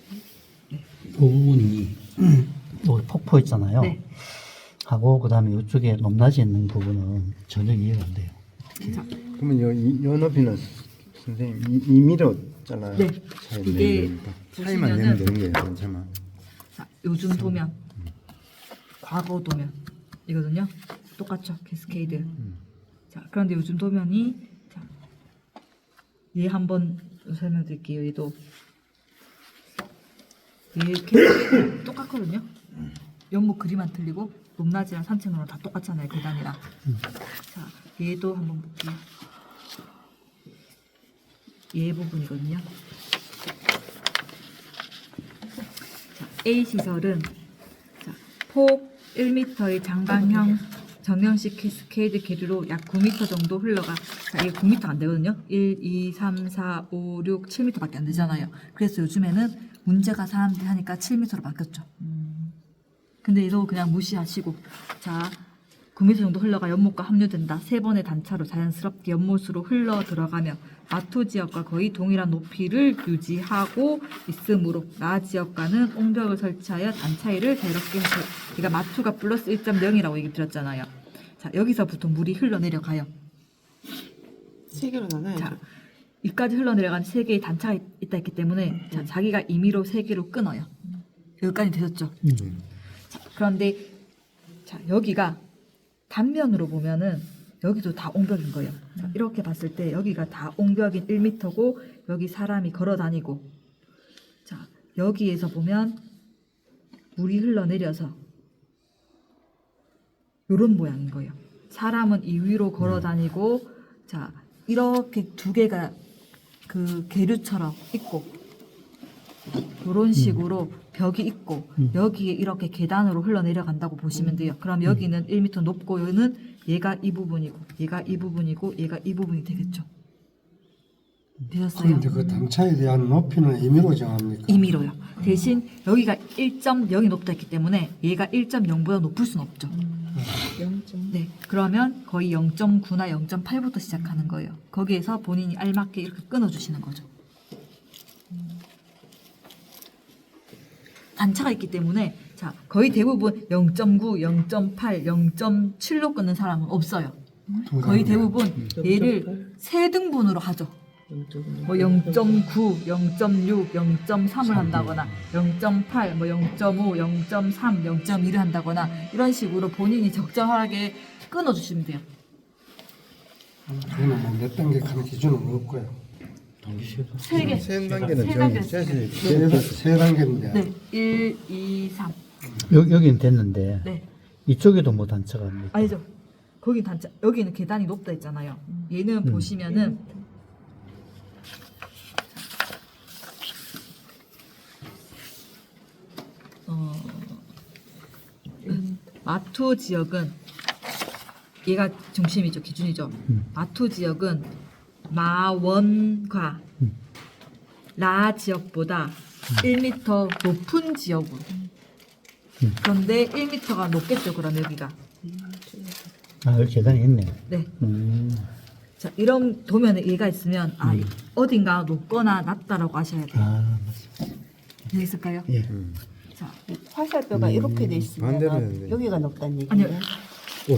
부분이 여기 폭포 있잖아요. 네. 하고 그다음에 이쪽에 높낮이 있는 부분은 전혀 이해가 안 돼요. 그러면 요 높이는 선생님 2m잖아요. 네. 이게 차이만 보시면은- 내면 되는 거예요, 괜찮아. 자, 요즘 도면, 과거 도면 이거든요. 똑같죠, 캐스케이드. 자, 그런데 요즘 도면이 자, 얘 한번 설명드릴게요. 얘도 얘 캐스케이드 똑같거든요. 연목 그림만 틀리고 높낮이랑 산책로는 다 똑같잖아요, 계단이랑. 자, 얘도 한번 볼게요. 얘 부분이거든요. 자, A 시설은 자, 폭 1m의 장방형 정형식 캐스케이드 계류로 약 9m 정도 흘러가. 자, 이게 9m 안 되거든요. 1, 2, 3, 4, 5, 6, 7m밖에 안 되잖아요. 그래서 요즘에는 문제가 사람들이 하니까 7m로 바뀌었죠. 근데 이거 그냥 무시하시고, 자, 9m 정도 흘러가 연못과 합류된다. 3번의 단차로 자연스럽게 연못으로 흘러 들어가며 마토 지역과 거의 동일한 높이를 유지하고 있으므로 나 지역과는 옹벽을 설치하여 단차이를 자유롭게 해서, 그러니까 마토가 플러스 1.0이라고 얘기 드렸잖아요. 자, 여기서부터 물이 흘러내려가요. 세 개로 나눠야죠. 자, 여기까지 흘러내려가는 3개의 단차가 있다 했기 때문에 자, 자기가 임의로 3개로 끊어요. 여기까지 되셨죠? 자, 그런데 자, 여기가 단면으로 보면은 여기도 다 옹벽인 거예요. 자, 이렇게 봤을 때 여기가 다 옹벽인 1m고 여기 사람이 걸어 다니고, 자, 여기에서 보면 물이 흘러내려서 요런 모양인 거예요. 사람은 이 위로 걸어 다니고, 자, 이렇게 두 개가 그 계류처럼 있고, 이런 식으로 벽이 있고 여기에 이렇게 계단으로 흘러내려간다고 보시면 돼요. 그럼 여기는 1m 높고 여기는 얘가 이 부분이고 얘가 이 부분이고 얘가 이 부분이 되겠죠. 되셨어요? 그런데 그 단차에 대한 높이는 임의로 정합니까? 임의로요. 대신 여기가 1.0이 높다 했기 때문에 얘가 1.0보다 높을 수는 없죠. 네, 그러면 거의 0.9나 0.8부터 시작하는 거예요. 거기에서 본인이 알맞게 이렇게 끊어주시는 거죠. 단차가 있기 때문에 자, 거의 대부분 0.9, 0.8, 0.7로 끊는 사람은 없어요. 거의 대부분 얘를 세 등분으로 하죠. 뭐 0.9, 0.6, 0.3을 한다거나 0.8, 뭐 0.5, 0.3, 0.2를 한다거나 이런 식으로 본인이 적절하게 끊어주시면 돼요. 그거는 뭐몇 단계 가는 기준은 없고요. 세 개. 세 단계는 세 단계. 저기 세 단계인데 네. 1, 2, 3. 여기는 됐는데 네. 이쪽에도 뭐 단차가 있네. 아니죠. 거기 단차. 여기는 계단이 높다 했잖아요. 얘는 보시면은 마토 지역은 얘가 중심이죠. 기준이죠. 마토 지역은 마원과 라 지역보다 1m 높은 지역으로. 그런데 1m가 높겠죠. 그럼 여기가. 아, 여기 계단이 있네. 네. 자, 이런 도면에 얘가 있으면 어딘가 높거나 낮다라고 아셔야 돼요. 아, 맞습니다. 여기 있을까요? 예. 자, 화살표가 이렇게 돼 반대로 있으면 했는데. 여기가 높다는 얘기예요. 아니요.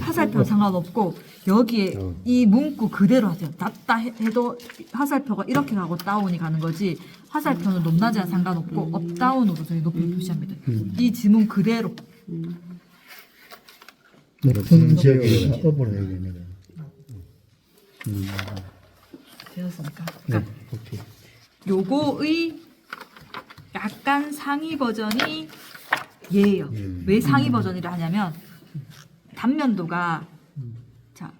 화살표 상관없고 여기에 어. 이 문구 그대로 하세요. 낮다 해도 화살표가 이렇게 가고 다운이 가는 거지 화살표는 높낮이와 상관없고 업다운으로 저희 높이를 표시합니다. 이 지문 그대로. 높은 지역에 업으로 해야 되네. 되었습니까? 네. 그러니까 오케이. 요거의 약간 상위 버전이 얘예요. 왜 상위 버전이라 하냐면 단면도가 자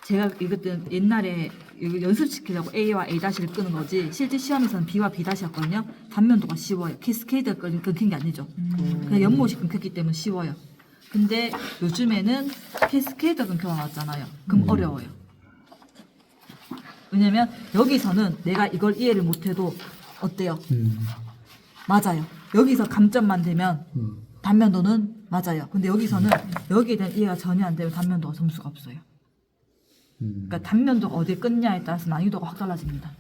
제가 이것도 옛날에 이거 연습시키려고 A와 A-를 끄는 거지 실제 시험에서는 B와 B-였거든요. 단면도가 쉬워요. 캐스케이드가 끊긴 게 아니죠. 그냥 연못이 끊겼기 때문에 쉬워요. 근데 요즘에는 캐스케이드 끊겨 나왔잖아요. 그럼 어려워요. 왜냐면 여기서는 내가 이걸 이해를 못해도 어때요? 맞아요. 여기서 감점만 되면 단면도는 맞아요. 근데 여기서는 여기에 대한 이해가 전혀 안 되면 단면도가 점수가 없어요. 그러니까 단면도가 어디에 끊냐에 따라서 난이도가 확 달라집니다.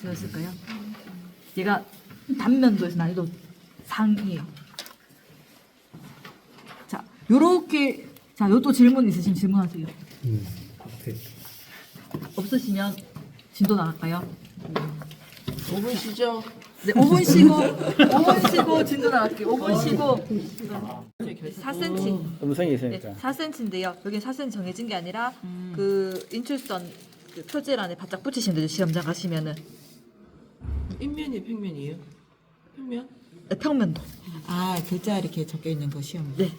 되었을까요? 얘가 단면도에서 난이도 상이에요. 자, 요렇게 자, 요 또 질문 있으시면 질문하세요. 없으시면 진도 나갈까요? 5분 쉬죠. 네, 5분 쉬고 5분 쉬고 진도 나갈게요. 5분 쉬고 4cm. 음성이 네, 있으니까. 4cm인데요. 여기 4cm 정해진 게 아니라 그 인출선 그 표제란에 바짝 붙이시면 되죠. 시험장 가시면은 인면이 평면이에요? 평면? 네, 평면도. 아 글자 이렇게 적혀 있는 거 시험. 네.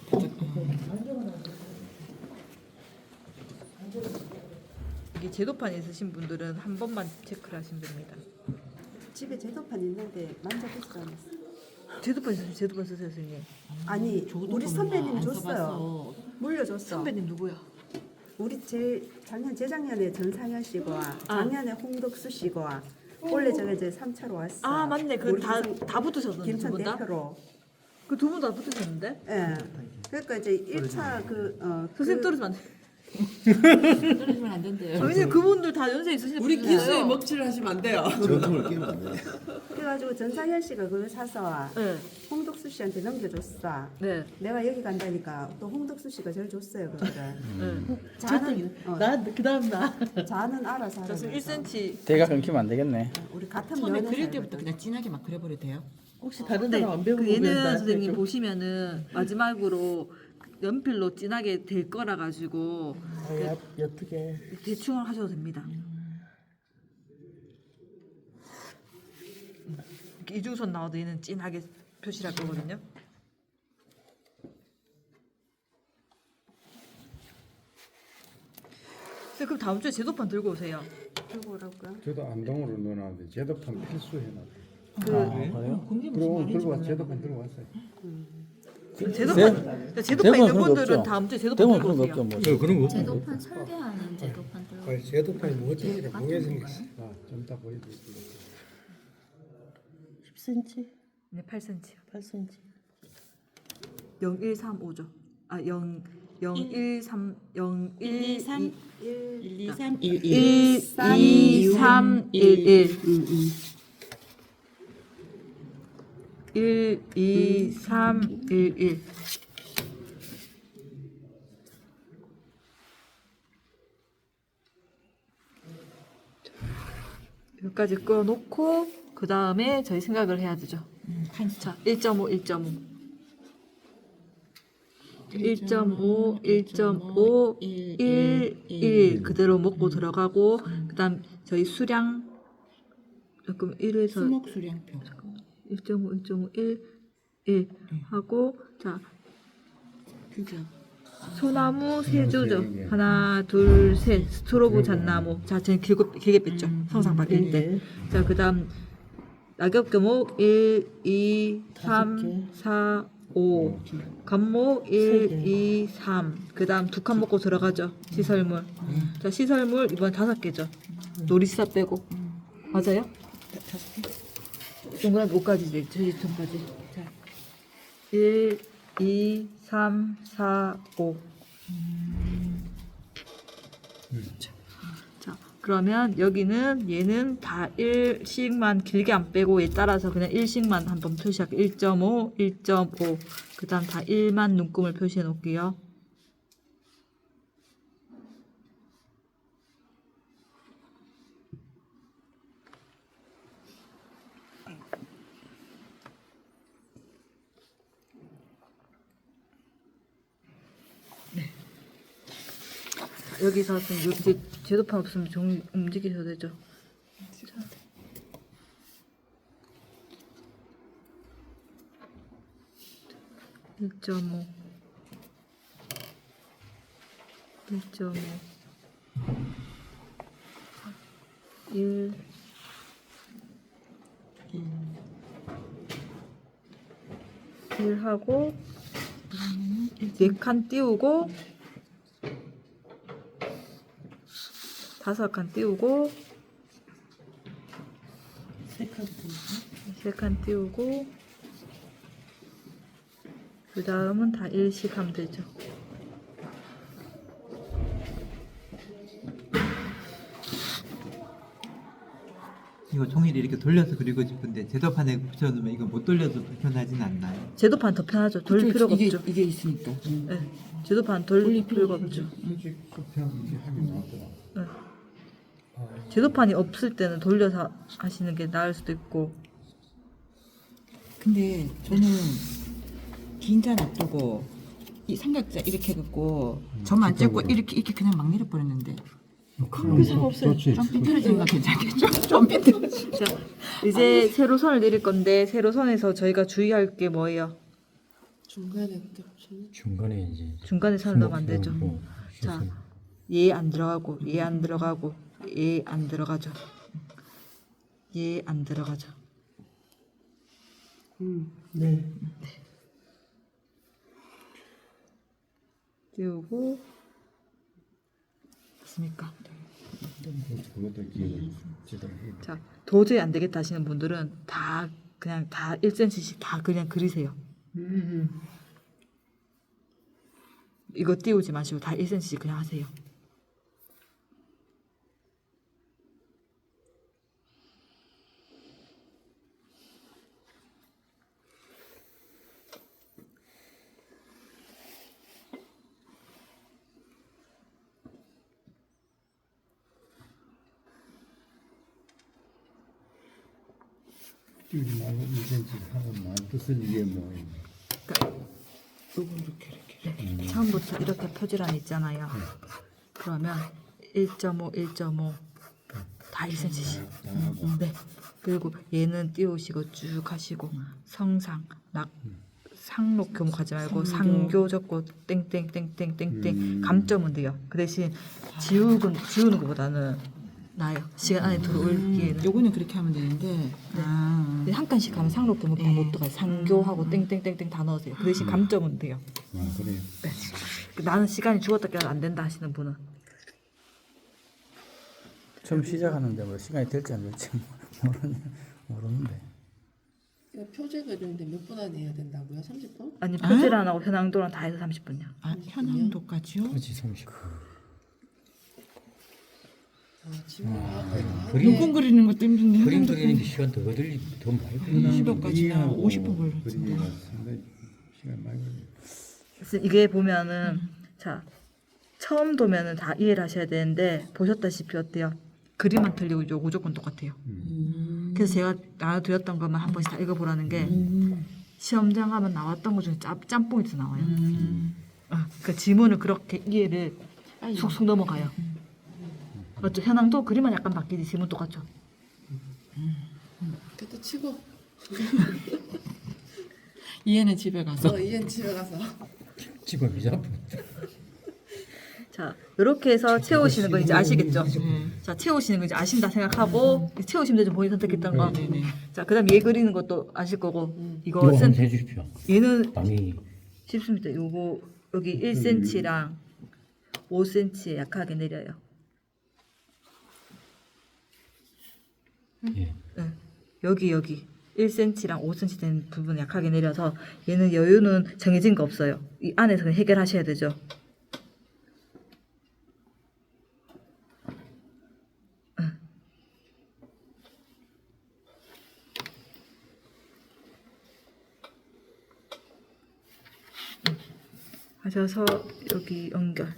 이게 제도판 있으신 분들은 한 번만 체크를 하시면 됩니다. 집에 제도판 있는데 만져보지도 않았어. 제도판 있으시면 제도판 쓰세요, 선생님. 아니 우리 선배님 줬어요. 물려줬어. 선배님 누구야? 우리 재작년에 전상현 씨고 작년에 홍덕수 씨고 올해 저게 이제 3차로 왔어. 아 맞네. 그 다 붙으셨는데 두 김천 분 다? 대표로. 그 두 분 다 붙으셨는데? 예. 그러니까 이제 1차 선생님 떨어지면 안 돼. 떨어지면 안 된대요. 왜냐면 그분들 다 연세 있으신 우리 분들이에요. 기수에 먹칠을 하시면 안 돼요. 전통을 끼면 안 돼. 그래가지고 전상현 씨가 그걸 사서 네. 홍덕수 씨한테 넘겨줬어. 네. 내가 여기 간다니까 또 홍덕수 씨가 제일 줬어요 그거를. 네. 자는 나 그다음 나. 자는 알아서 하라. 저 지금 1cm. 대가 끊기면 안 되겠네. 우리 같은 처음에 면에서 그릴 때부터 알거든. 그냥 진하게 막 그려버려도 돼요? 혹시 다른 네. 사람 안 배우고 그 얘는 그랬나? 선생님 보시면은 마지막으로 연필로 진하게 될 거라 가지고 어떻게 대충 하셔도 됩니다. 이렇게 이중선 나와도 얘는 진하게 표시를 할 거거든요. 선생님, 그럼 다음 주에 제도판 들고 오세요. 들고 오라고요? 저도 안동으로 넣어놨는데 제도판 필수 해놨어요. 그래요? 들고 와 제도판 들고 왔어요. 제도판 대구는 있는 그런 거 분들은 없죠? 다음 주에 제도판 대본 들고 그런 거 오세요. 없죠 뭐. 그런 거 제도판 설계하는 제도판 들고 제도판이 뭐 어떤 게 보게 생겼어. 좀 이따 보여드릴게요. 10cm, 네, 8cm요. 8cm. 0135죠. 아, 0113 0123 123 12311 12311 여기까지 끌어놓고 그 다음에 저희 생각을 해야 되죠. 자, 1.5, 1.5. 1.5, 1.5, 1 그대로 먹고 들어가고 그다음 저희 수량 조금 1에서 수목 수량표. 1.5, 1.5, 1 하고 자 그죠. 소나무 세 주죠. 하나, 둘, 셋. 스트로브 잣나무. 자, 저는 길게 뺐죠. 성상박 1대. 자, 그다음 낙엽 교목 1, 2, 3, 4, 5. 감목 1, 2, 3. 그다음 두 칸 먹고 들어가죠. 시설물. 자, 시설물 이번 5개죠. 놀이시사 빼고. 맞아요? 5개? 동그라미 5까지지. 저희 전까지. 자, 1, 2, 3, 4, 5. 자, 그러면 여기는 얘는 다 1씩만 길게 안 빼고 얘 따라서 그냥 1씩만 한번 표시할게요. 1.5, 1.5. 그 다음 다 1만 눈금을 표시해 놓을게요. 여기서 좀 이제 제도판 없으면 종이 움직이셔도 되죠. 자. 자. 1.5 1.5 1 1 하고 4칸 띄우고 5칸 띄우고 3칸 띄우고 그 다음은 다 1씩 하면 되죠. 이거 종이를 이렇게 돌려서 그리고 싶은데 제도판에 붙여놓으면 이거 못 돌려도 불편하진 않나요? 제도판 더 편하죠. 돌릴 필요가 없죠. 이게 있으니까. 네. 제도판 돌릴 필요가 없죠. 네. 제도판이 없을 때는 돌려서 하시는 게 나을 수도 있고. 근데 저는 긴자 놔두고 이 삼각자 이렇게 해갖고 점안 찍고 이렇게 그냥 막 내려버렸는데 그 상관없어요. 좀 삐뚤어지는 건 괜찮겠죠? 좀 삐뚤어지. 자, 이제 세로 선을 내릴 건데 세로 선에서 저희가 주의할 게 뭐예요? 중간에 중간에 선을 넣으면 안 되죠. 자, 얘 안 들어가고 얘 안 들어가고 얘 안 들어가죠. 얘 안 들어가죠. 네. 띄우고 됐습니까? 자, 도저히 안 되겠다 하시는 분들은 다 그냥 다 1cm씩 다 그냥 그리세요. 이거 띄우지 마시고 다 1cm씩 그냥 하세요. 띄우지 말고 1cm 하고 말 뜻은 이게 뭐 처음부터 이렇게 표지란 있잖아요. 그러면 1.5, 1.5 다 1cm씩. 네. 그리고 얘는 띄우시고 쭉 하시고 성상, 상록 교목하지 말고 상교 적고 땡땡땡땡땡땡 감점은 돼요. 그 대신 지우는 것보다는 나아요. 시간 안에 들어올기에는. 요거는 그렇게 하면 되는데 근데 한 칸씩 하면 상록 교목 다 못 들어가요. 상교하고 땡땡땡땡 다 넣으세요. 그 대신 감점은 돼요. 그래요. 네. 나는 시간이 죽었다 깨어도 안 된다 하시는 분은 처음 시작하는데 뭐 시간이 될지 안 될지 모르는데. 이거 표제 그리는데 몇 분 안에 해야 된다고요? 30분? 아니 표지를 안 하고 현황도랑 다 해서 30분이요. 아, 현황도까지요? 그렇지 30. 눈금 그리는 것도 힘든데 그림 현황도 그리는 게 시간 더 걸리 더 많이 걸리지. 20분까지나 50분 걸려. 그림이 상당히 시간 많이 걸려요. 그래서 이게 보면은 자 처음 도면은 다 이해를 하셔야 되는데 보셨다시피 어때요? 그림만 틀리고 요 무조건 똑같아요. 그래서 제가 나눠드렸던 것만 한 번씩 다 읽어보라는 게 시험장 가면 나왔던 것 중에 짬뽕이 더 나와요. 그 지문을 그렇게 이해를 쑥쑥 넘어가요. 맞죠? 현황도 그림은 약간 바뀌지 지문 똑같죠. 그때 치고 이해는 집에 가서. 이젠 집에 가서 직업이죠. 자, 이렇게 해서 채우시는 거 이제 아시겠죠? 자, 채우시는 거 이제 아신다 생각하고 채우시면 되죠. 본인 선택했던 거. 자, 그다음 얘 그리는 것도 아실 거고 이거 이거 한번 해주십시오. 얘는 방이 쉽습니다. 요거 여기 1cm랑 5cm에 약하게 내려요. 예. 네. 여기 1cm랑 5cm 되는 부분 약하게 내려서 얘는 여유는 정해진 거 없어요. 이 안에서 그냥 해결하셔야 되죠. 하셔서 여기 연결.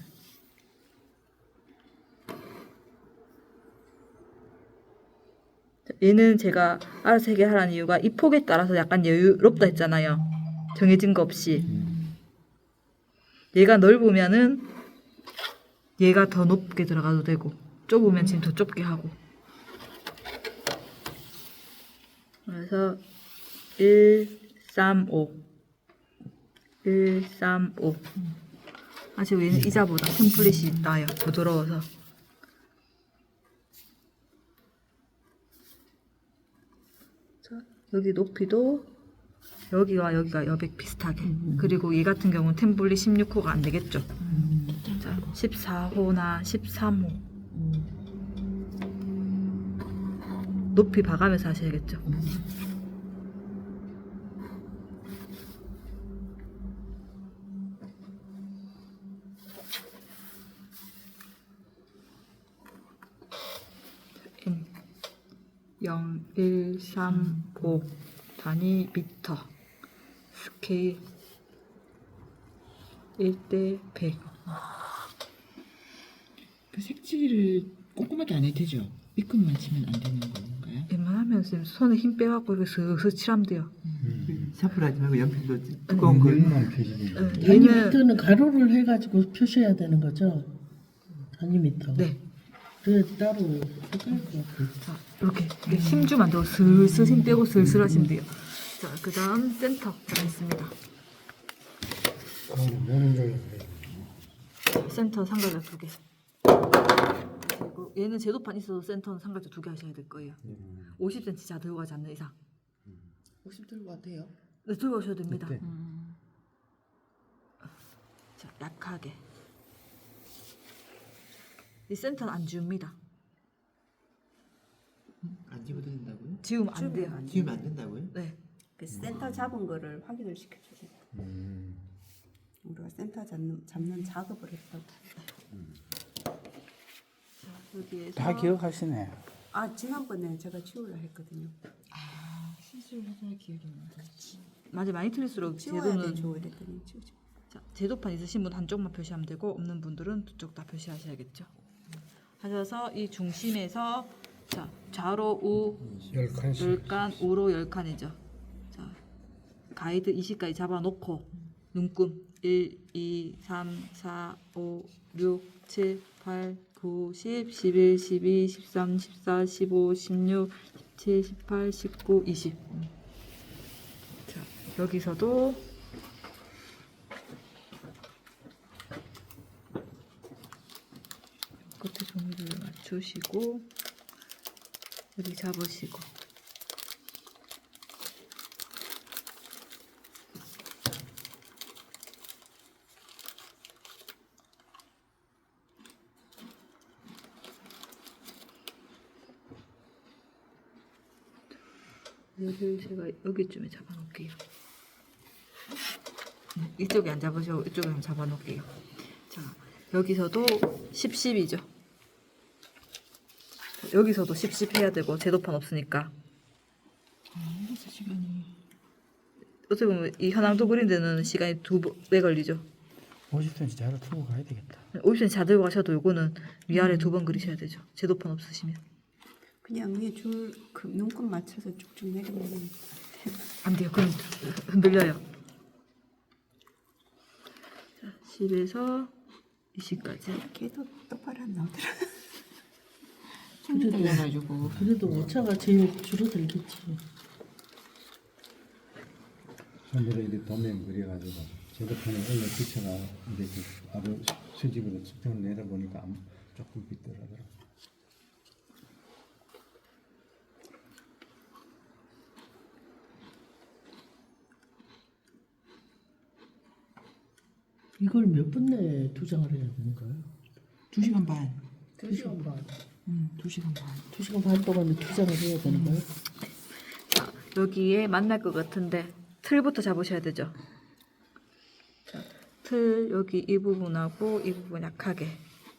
얘는 제가 알아서 해결하라는 이유가 이 폭에 따라서 약간 여유롭다 했잖아요. 정해진 거 없이. 얘가 넓으면은 얘가 더 높게 들어가도 되고 좁으면 지금 더 좁게 하고. 그래서 1, 3, 5 1, 3, 5 아직 얘는 이자보다 템플릿이 나요. 부드러워서. 자, 여기 높이도 여기와 여기가 여백 비슷하게. 그리고 얘 같은 경우는 템플릿 16호가 안 되겠죠. 자, 14호나 13호. 높이 봐가면서 하셔야겠죠. N 0, 1, 3, 5 단위 미터 스케일 1대 100. 그 색칠을 꼼꼼하게 안 해도 되죠? 삐끗만 치면 안 되는 건가요? 웬만하면 쌤 손에 힘 빼갖고 이렇게 스스 칠하면 돼요. 샤프를 하지 말고 연필로 두꺼운 걸. 물만 표시되는. 네, 단위 얘는 미터는 가로를 해가지고 표시해야 되는 거죠? 단위 미터. 네. 그래 따로 헷갈릴 것 같아요. 자, 이렇게 힘 주면 안 되고 슬슬 힘 빼고 슬슬 하시면 돼요. 자, 그 다음 센터 하겠습니다. 센터 삼각형 2개. 그리고 얘는 제도판 있어도 센터는 삼각형 2개 하셔야 될 거예요. 50cm 자 들고 가지 않는 이상. 50 들고 와도 돼요? 네, 들고 가셔도 됩니다. 자, 약하게. 이 센터는 안 지웁니다. 안 집어도 된다고요? 지우면 안 돼요. 지우면 안 된다고요? 네. 그 센터 잡은 거를 확인을 시켜주세요. 우리가 센터 잡는 작업을 했다고. 자, 여기에서 다 기억하시네. 지난번에 제가 지우려 했거든요. 시술해서 기억이 난다. 맞아, 많이 틀릴수록 지워야 제도는 돼, 지워야 됐더니 지우죠. 자, 제도판 있으신 분 한쪽만 표시하면 되고 없는 분들은 두 쪽 다 표시하셔야겠죠. 하셔서 이 중심에서 자, 좌로 우 10칸, 우로 10칸이죠. 자, 가이드 20까지 잡아놓고 눈금 1, 2, 3, 4, 5, 6, 7, 8, 9, 10, 11, 12, 13, 14, 15, 16, 17, 18, 19, 20. 자, 여기서도 끝에 종이를 맞추시고 여기 잡으시고 얘를 제가 여기쯤에 잡아놓을게요. 이쪽에 안 잡으시고 이쪽에 한번 잡아놓을게요. 자, 여기서도 10, 10이죠. 여기서도 10, 10 해야 되고 제도판 없으니까. 그래서 시간이 어떻게 보면 이 현황도 그린 데는 시간이 2배 걸리죠. 50cm 자를 두고 가야 되겠다. 50cm 자 들고 가셔도 요거는 위아래 2번 그리셔야 되죠. 제도판 없으시면. 그냥 위에 그 눈금 맞춰서 쭉쭉 내리면 안 돼요. 그럼 흔들려요. 자, 10에서 20까지. 걔도 똑바로 안 나오더라. 손이 떨려가지고. 그래도 오차가 제일 줄어들겠지. 손으로 이렇게 도면 그려가지고 제도판에 올려 붙여가 이제 바로 수직으로 측정을 내려보니까 조금 빗더라더라. 이걸 몇 분 내에 두 장을 해야 되는 거예요? 2시간 반. 2시간 반. 2시간 반. 2시간 반 동안에 두 장을 해야 되는 거예요? 자, 여기에 만날 것 같은데 틀부터 잡으셔야 되죠. 자, 틀 여기 이 부분하고 이 부분 약하게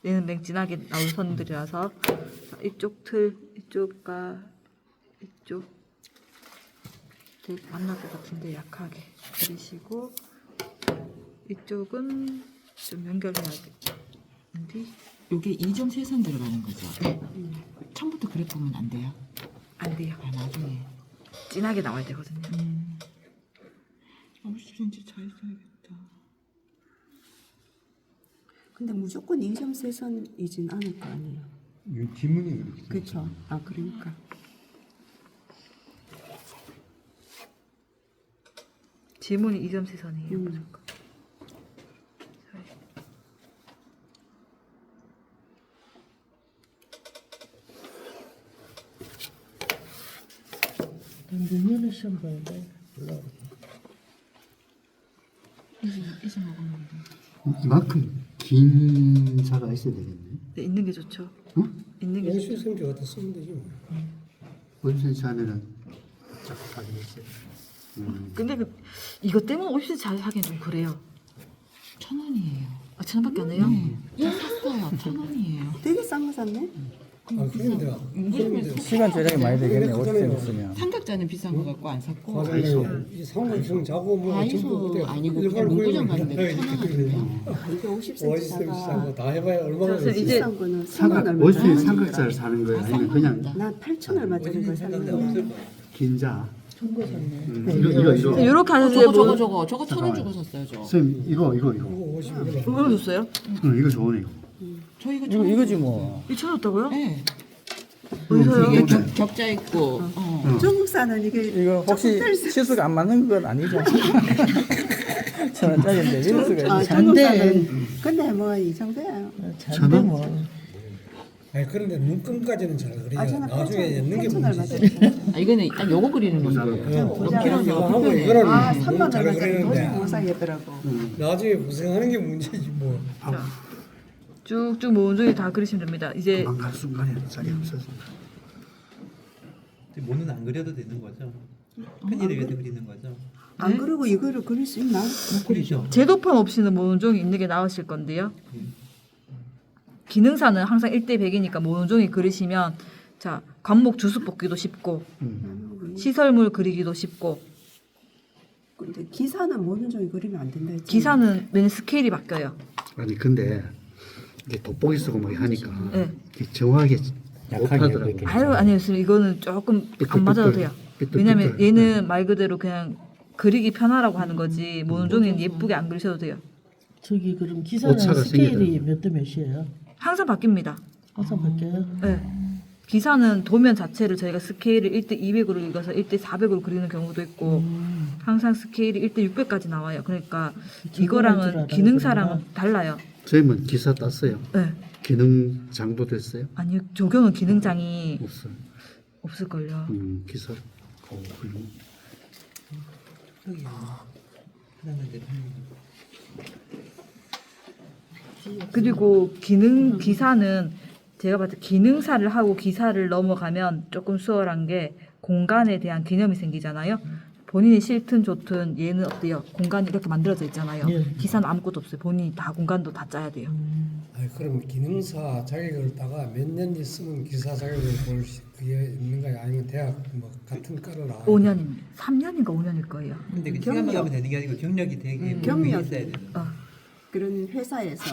얘는 맹진하게 나올 선들이라서 자, 이쪽 틀 이쪽과 이쪽 만날 것 같은데 약하게 그리시고 이쪽은 좀 연결해야 돼. 요게 2점 세선 들어가는 거죠? 네. 처음부터 그래 보면 안 돼요? 안 돼요. 아, 나중에. 진하게 나와야 되거든요. 잠시인지 잘 써야겠다. 근데 무조건 2점 세선이진 않을 거 아니에요. 이 지문이 그렇게 그렇죠. 아 그러니까. 지문이 2점 세선이에요. 무조건. 내년에 시험 봐야 돼. 올라오고. 이제 먹었는데. 이만큼 긴 자가 있어야 되겠네. 네, 있는 게 좋죠. 응? 있는 게 좋죠. 원수성지 갖다 쓰면 되지 뭐. 원센치 하면은 짝짝하게 있어요. 근데 이것 때문에 50cm 잘 하기엔 좀 그래요. 1,000원이에요. 아, 1,000원밖에 안 해요? 네. 샀어요. 1,000원이에요. 되게 싼 거 샀네. 시간 절약이 많이 되겠네. 50cm 쓰면. 삼각자는 비싼 거 갖고 안 샀고. 이 상관성 자고 뭐 다이소 아니고 그냥 문구점 갔는데 1,000원. 이게 50cm가 다 해봐야 얼마나 그래서 이제 비싼 거는 3만 얼마. 원수의 삼각자를 사는 거예요? 아니면 그냥 난 8천 얼마짜리 걸 샀는데. 긴 자? 좋은 거 샀네. 이거. 이렇게 하는데 저거 뭐 1,000원 주고 샀어요, 저. 선생님 이거. 이걸 줬어요? 이거 좋으네요. 저 이거 이거지 뭐. 2,000원 네. 어디서요? 이게 격자 있고. 중국산은 이게 이거 혹시 실수가 안 맞는 건 아니죠? 1,000원짜리인데 실수가 아, 있지. 중국산은 근데 뭐 이 정도야. 잔데 뭐. 아니 그런데 눈금까지는 잘 그래요. 아 저는 나중에 엮는 게 8천 문제지. 얼마짜리. 아, 이거는 딱 요거 그리는 거예요. 이거 하고 이거는 아 3만 너무 잘 얼마짜리 도저히 그리는데 못 사겠더라고. 나중에 고생하는 게 문제지 뭐. 쭉쭉 모은 종이 다 그리시면 됩니다. 이제 도망갈 순간에 자리 없어서. 모는 안 그려도 되는 거죠? 편의를 위해서 그리는 거죠? 안 그러고 이거를 그릴 수 있나? 못 그리죠. 제도판 없이는 모은 종이 있는 게 나으실 건데요. 기능사는 항상 1대 100이니까 모은 종이 그리시면 자 관목 주수 뽑기도 쉽고 시설물 그리기도 쉽고 근데 기사는 모든 종이 그리면 안 된다 했잖아. 기사는 맨 스케일이 바뀌어요. 아니 근데 이게 돋보기 쓰고 뭐 하니까 네. 이게 정확하게 못하더라고. 아유 아니요 이거는 조금 안 맞아도 돼요. 왜냐면 얘는 말 그대로 그냥 그리기 편하라고 하는 거지 모은 종이는 예쁘게 안 그리셔도 돼요. 저기 그럼 기사는 오차가 스케일이 몇 대 몇이에요? 항상 바뀝니다. 항상 바뀌어요? 네. 기사는 도면 자체를 저희가 스케일을 1대 200으로 읽어서 1대 400으로 그리는 경우도 있고 항상 스케일이 1대 600까지 나와요. 그러니까 이거랑은 기능사랑은 달라요. 선생님은 기사 땄어요? 네. 기능 장도 됐어요? 아니요. 조경은 기능장이 없어요. 없을걸요. 기사. 훌륭. 그리고 기사는 제가 봤을 때 기능사를 하고 기사를 넘어가면 조금 수월한 게 공간에 대한 개념이 생기잖아요. 본인이 싫든 좋든 얘는 어때요? 공간이 이렇게 만들어져 있잖아요. 예. 기사는 아무것도 없어요. 본인이 다 공간도 다 짜야 돼요. 아니 그럼 기능사 자격을 따가 몇 년 있으면 기사 자격을 볼 그게 있는가요? 아니면 대학 뭐 같은 과를 나와? 5년입니다. 3년인가 5년일 거예요. 근데 그 시간만 가면 되는 게 아니고 경력이 되게 경력. 있어야 되는 거예요. 그런 회사에서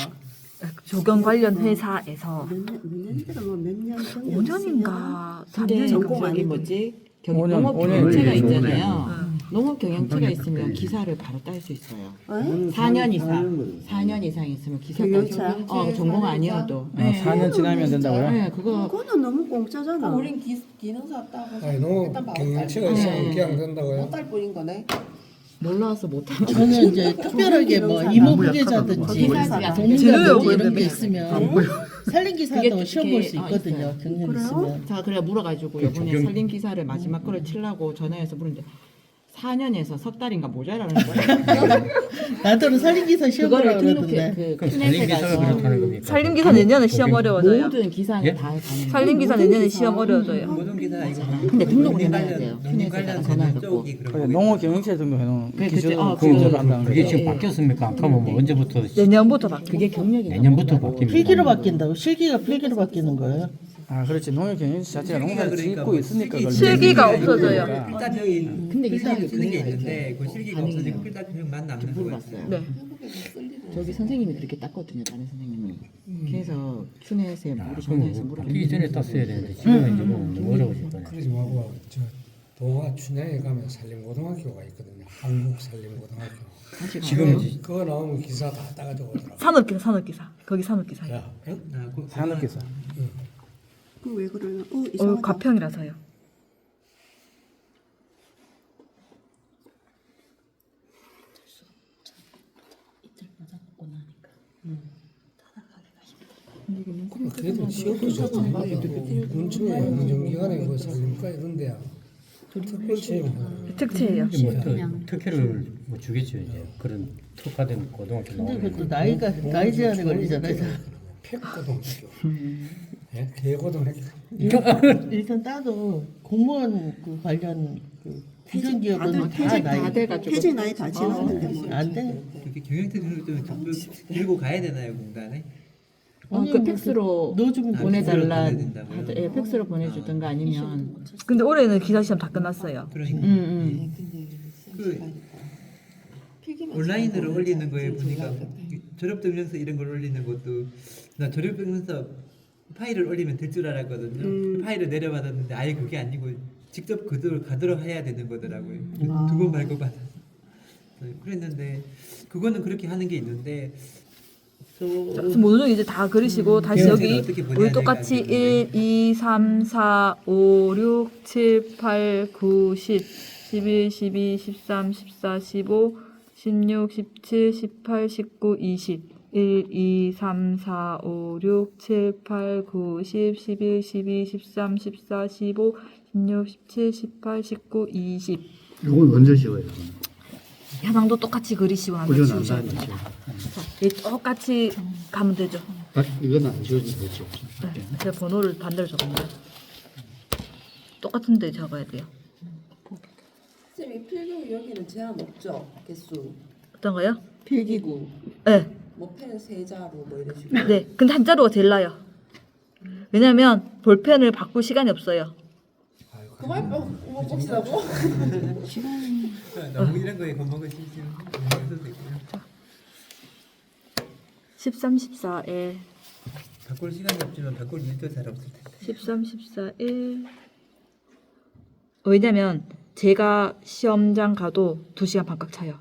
조경 관련 회사에서 몇 년이더라 뭐몇년 5년인가 근데 3년인가 전공 저기 아니고. 뭐지? 오년, 경영업 오년 교체가 이내에 있잖아요. 농업 경영지가 있으면 기사를 바로 딸 수 있어요. 어? 4년 이상, 4년 이상 있으면 기사 경영차? 전공 아니어도. 4년 지나면 된다고요? 네, 그거 그거는 너무 공짜잖아. 우린 기능사 따고 아니 너무 경영치가 있으면 그냥 된다고요? 못딸 뿐인 거네. 놀러와서 못하면 저는 이제 특별하게 뭐 이모 부재자든지 전문가든지 이런 게 있으면 산림기사도 시험 볼 수 있거든요. 경력 있으면. 자, 그래 물어가지고 이번에 살림 기사를 마지막 거를 치려고 전화해서 물었는데 4년에서 석 달인가 모자라는 거예요. 나도 산림기사 시험 그거를 보라고 등록해 그러던데. 그럼 큐넷에 살림기사가 가서 그렇다는 겁니까? 살림기사 내년에 시험 어려워져요. 모든 기사는 예? 다 가는 거예요. 살림기사 내년에 시험 어려워져요. 모든 기사 이거 근데 등록을 농림 해놔야 관련- 돼요. 농림 큐넷에다가 관련 전화해갖고. 쪽이 그런 그래, 거겠죠. 농업 경영체 등록해놓은 그래, 기술 그치. 아, 그거 그거- 한다는 그게 거죠. 지금 바뀌었습니까? 안 하면 뭐 언제부터 내년부터 바뀌고. 그게 경력이 내년부터 바뀝니다. 필기로 바뀐다고? 실기가 필기로 바뀌는 거예요? 아 그렇지 농업 경영체 자체가 농사를 그러니까 짓고 뭐 있으니까 실기- 그걸 실기가 내는 없어져요. 거니까. 일단 여기 근데 필사를 이상하게 쓰는 게 그게 있는데 그 실기가 가능해요. 없어지고 필사 교육만 남는 거 물어봤어요. 같아요. 네. 저기 선생님이 그렇게 땄거든요. 다른 선생님이. 그래서 큐넷에 우리 그럼 전화해서 뭐 물어봤어요. 바뀌기 전에 땄어야 되는데 지금은 이제 뭐 너무 어려우실 거네. 그러지 말고 저 동화 춘향에 가면 산림고등학교가 있거든요. 한국 산림고등학교. 지금 이제 그거 나오면 기사 다 따가지고 오더라고. 산업기사. 거기 산업기사예요. 야, 응? 산업기사. 그왜 그러나? 이상하다. 가평이라서요. 그래도 지역도 좋잖아. 군청에 행정기관에 그 산림과 이런 데야. 특별 채용. 특채예요. 이제 뭐 특혜를 뭐 주겠죠 이제 그런 특화된 고등학교 근데 나오면. 그것도 나이 제한이 걸리잖아요. 폐고등학교. 예? 개고등학교. 일단 따도 공무원 그 관련 그 국정기업은 다 나이 돼가지고 퇴직 나이 다 지났는데 뭐. 안 돼. 이렇게 경영태 등록증을 전부 들고 가야 되나요 공단에? 그 팩스로 넣어주면 보내달라. 팩스로 보내준다고요? 하죠. 예, 팩스로 보내주든가 아니면. 근데 올해는 기사 시험 다 끝났어요. 그러니까 그 필기만 온라인으로 올리는 거에 보니까 졸업증명서 이런 걸 올리는 것도 나 졸업증명서 파일을 올리면 될 줄 알았거든요. 파일을 내려받았는데 아예 그게 아니고 직접 그대로 가도록 해야 되는 거더라고요. 두 번 말고 받았어. 그랬는데 그거는 그렇게 하는 게 있는데 모든 이제 다 그리시고 다시 경영체는 여기 어떻게 보내야 우리 똑같이 될까, 1, 2, 3, 4, 5, 6, 7, 8, 9, 10, 11, 12, 13, 14, 15, 16, 17, 18, 19, 20 1, 2, 3, 4, 5, 6, 7, 8, 9, 10, 11, 12, 13, 14, 15, 16, 17, 18, 19, 20 이건 언제 지워요? 현황도 똑같이 그리시고 나서 그건 안 지우셔야 사는 돼요. 지 똑같이 가면 되죠. 이건 안 지워지면 되죠. 네, 제가 번호를 반대로 적었네요. 똑같은데 적어야 돼요. 쌤이 필기구 여기는 제한 없죠? 개수. 어떤 거요? 필기구. 네. 뭐펜 세 자루 뭐 이런 식으로. 네. 근데 한자루가 제일 나요. 왜냐면 볼펜을 바꿀 시간이 없어요. 그만 뭐 봅시다고. 너무 이런 거에 겁먹은 심심 해도 되고요. 13, 14에 바꿀 시간이 없지만 바꿀 일도 잘 없을 텐데. 13, 14에 왜냐면 제가 시험장 가도 2시간 반값 차요.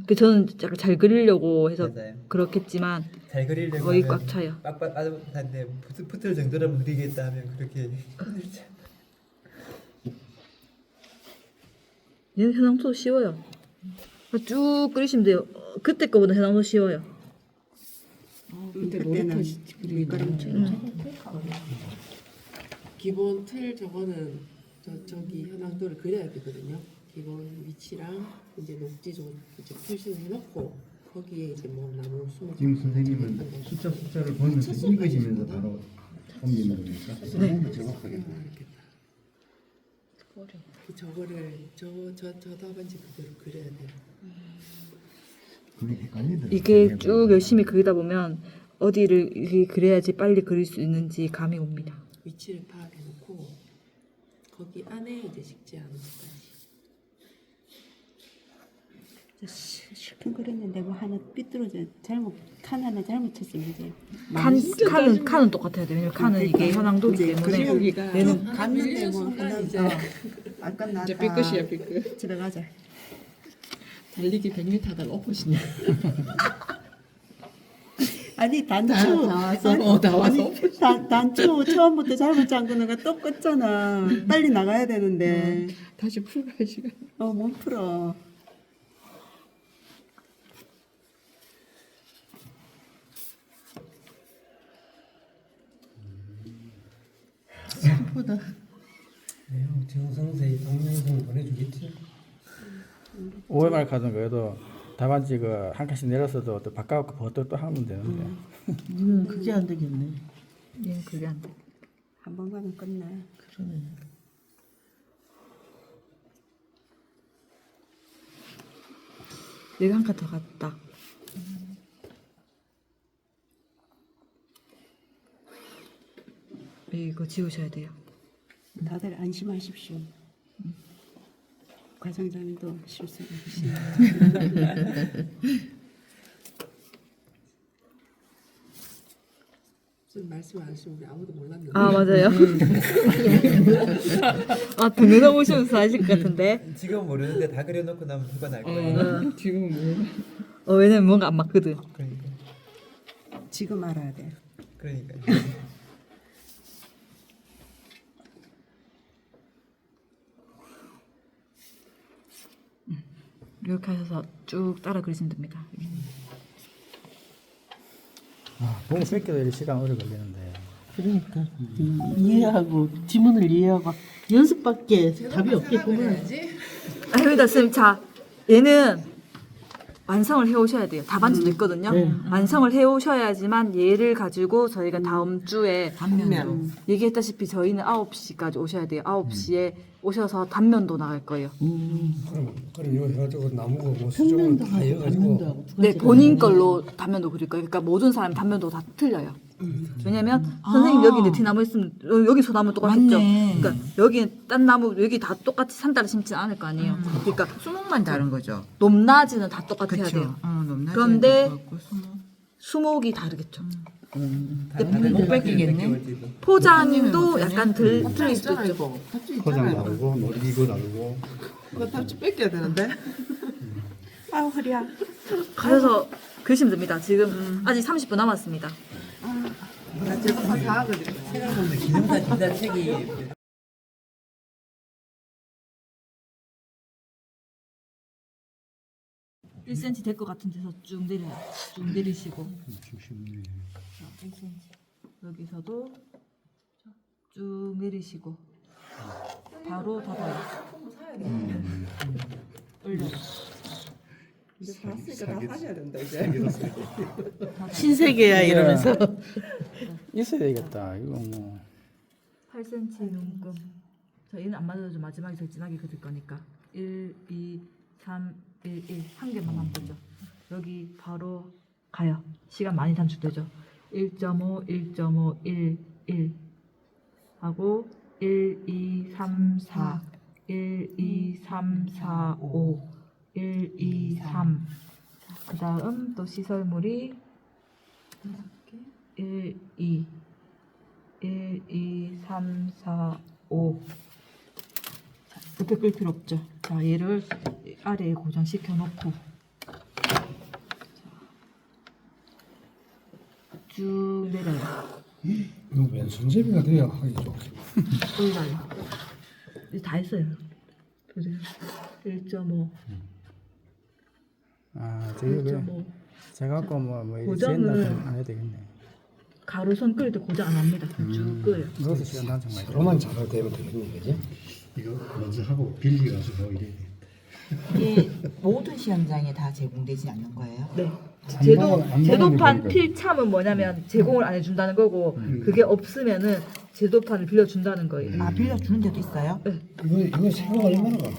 그 저는 약간 잘 그리려고 해서 맞아요. 그렇겠지만 잘 그리려고 거의 하면 꽉 차요. 빡빡한데 붙을 정도라면 그리겠다 하면 그렇게 힘들죠. 얘는 해상도 쉬워요. 쭉 그리시면 돼요. 그때 거보다 해상도 쉬워요. 근데 그때는 놀이터 밀가루처럼. 기본 틀 저거는 저기 현황도를 그려야 되거든요. 기본 위치랑 이제 녹지조 이제 표시를 해놓고 거기에 이제 뭐 나무 수목. 지금 선생님은 숫자를 보면서 읽으시면서 바로 옮기는 겁니까? 네. 정확하게. 그 저거를 저 답안지 그대로 그려야 돼요. 그게 헷갈리더라고요. 이게 쭉 열심히 그리다 보면 어디를 이렇게 그려야지 빨리 그릴 수 있는지 감이 옵니다. 위치를 파악해놓고 거기 안에 이제 식재하는 것까지. 실컷 그렸는데 뭐 하나 삐뚤어져 칸 하나 잘못 쳤으면 이제 칸은 똑같아야 돼요. 왜냐면 칸은 이게 현황도기 때문에 여기가 얘는 갔는데 뭐 하나 아 끝났다. 이제 삐끗이야 삐끗. 집에 가자. 달리기 100m 하다가 엎으시네. 아니 단추 다 왔어. 다 왔어. 아니, 단추 처음부터 잘못 잠그는 거 또 껐잖아. 빨리 나가야 되는데. 다시 풀어야 시간. 못 풀어. 슬프다. 정성세의 동영상 보내주겠지. 5회 카드는 그래도 답안지 한 칸씩 내렸어도 또 바꿔갖고 또 하면 되는데. 이건 그게 안 되겠네. 얘는 그게 안 돼. 한 번 가면 끝나. 그러네. 내가 한 칸 더 갔다. 이거 지우셔야 돼요. 다들 안심하십시오. 과장님도 실수 없이. 무슨 말씀 안 하시면 우리 아무도 몰랐는데. 아 맞아요. 아 동영상 보시면서 아실 것 같은데. 지금 모르는데 다 그려놓고 나면 누가 날 거예요. 지금은 몰라. 왜냐면 뭔가 안 맞거든. 그러니까. 지금 알아야 돼. 그러니까. 이렇게 하셔서 쭉 따라 그리시면 됩니다. 봉 뺏기도 이렇게 시간 오래 걸리는데. 그러니까 이해하고 지문을 이해하고 연습밖에 답이 없겠구만. 아 여기다 쌤, 자 얘는 완성을 해오셔야 돼요. 답안지도 있거든요. 완성을 해오셔야지만 얘를 가지고 저희가 다음 주에 단면으로. 얘기했다시피 저희는 9시까지 오셔야 돼요. 9시에 오셔서 단면도 나갈 거예요. 그럼 이거 해가지고 나무고 뭐 수정을 다 해가지고. 네, 본인 걸로 단면도 그릴 거예요. 그러니까 모든 사람 단면도 다 틀려요. 왜냐면 선생님 여기 네티나무 있으면 여기 소나무 똑같겠죠. 맞네. 그러니까 여기 딴 나무 여기 다 똑같이 산다를 심지는 않을 거 아니에요. 그러니까 수목만 다른 거죠. 높낮이는 다 똑같아야 돼요. 높낮이는 그런데 똑같고 수목. 수목이 다르겠죠. 못 뺏기겠네. 포장도 약간 틀릴 수도 있잖아 있죠. 이거. 포장 다르고 놀이기구 다르고. 그거 답지 뺏겨야 되는데. 아 허리야. 가셔서 그리시면 됩니다. 지금 아직 30분 남았습니다. 나 제도판 다 하거든. 생각보다 기념사 진짜 책이 1cm 될 것 같은 데서 쭉 내려요. 쭉 내리시고 자, 1cm 여기서도 쭉 내리시고 바로 닫아요. 올려요. 이제 봤으니까 다 사셔야 된다 이제. 신세계야 이러면서. 있어야 되겠다. 이거 뭐. 8cm 눈금. 자, 얘는 안 맞아도 마지막에 제일 진하게 그릴 거니까 1, 2, 3, 1, 1 한 개만 하면 되죠. 여기 바로 가요. 시간 많이 단축되죠. 1.5, 1.5, 1, 1 하고 1, 2, 3, 4 1, 2, 3, 4, 5 1, 2, 3 그 다음 또 시설물이 1, 2 1, 2, 3, 4, 5 자, 옆에 끌 필요 없죠. 자, 얘를 아래에 고정시켜 놓고 쭉 내려요. 이거 왼손잡이가 돼야 하기 좋게. 올라요. 이제 다 했어요. 보세요. 1.5 아, 저기 그래. 1.5 제가 아까 뭐 고정을 안 해도 되겠네. 가로선 끌 때 고정 안 합니다. 쭉 끌어요. 넣어서 시간 단축 많이 서로만 잘 되면 되겠네, 그지? 이거 먼저 하고 빌리가지고 이래. 이게 모든 시험장에 다 제공되지 않는 거예요? 네. 안 제도판 나가는 필참은 뭐냐면 제공을 안 해준다는 거고 그게 없으면은 제도판을 빌려준다는 거예요. 아 빌려주는 데도 있어요? 네. 이거 생각 얼마나 가?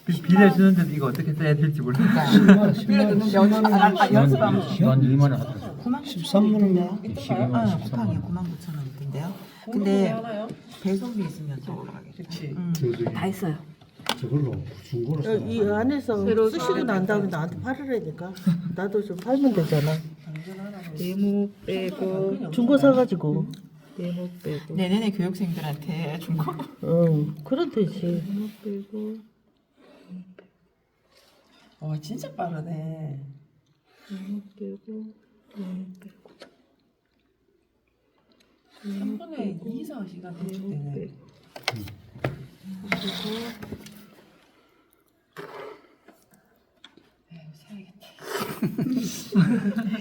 빌려주는데도 이거 어떻게 써야 될지 모르겠어요. 10만 연습하면 시간 2만 원 하더라고. 13만 원이요? 시간 아, 쿠팡이요. 99,000원인데요. 근데 배송비 있으면 더 올라가겠죠. 다 했어요. 저걸로 중고로 사. 이 안에서 새로 쓰시고 난 다음에 나한테 팔으라니까. 나도 좀 팔면 되잖아. 네모 빼고 중고 사가지고. 제목 빼고. 내년에 교육생들한테 준 거. 그렇듯이. 제목 빼고 진짜 빠르네. 제목 빼고 제목 빼고 3분의 2 이상 시간 단축되네.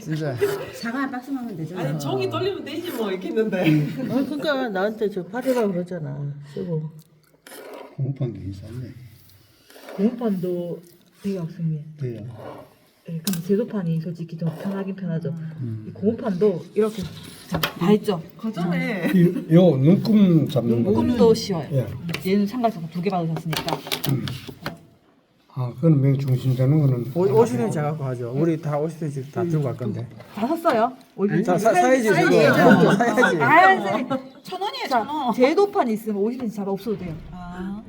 진짜 사과 한 박스 먹으면 되잖아. 아니 종이 돌리면 되지 뭐 이렇게 했는데. 그러니까 나한테 저 팔이라고 그러잖아. 쓰고. 공부한 게 있었네. 공판도 돼요, 학생님. 돼요. 네, 근데 제도판이 솔직히 좀 편하긴 편하죠. 이 공판도 이렇게 다 했죠. 거전에 요 눈금 잡는 거. 꿈도 쉬워요. 예. 얘는 삼각형 2개 받으셨으니까. 아, 그건 맹 중심 되는 거는 50년 제가 하죠. 우리 다 50년 다 들고 갈 건데. 다 샀어요? 자, 사야지 지금. 사야지. 사야지. 선생님. 1,000원이에요, 자, 1,000원. 제도판 있으면 50cm 잘 없어도 돼요. 아.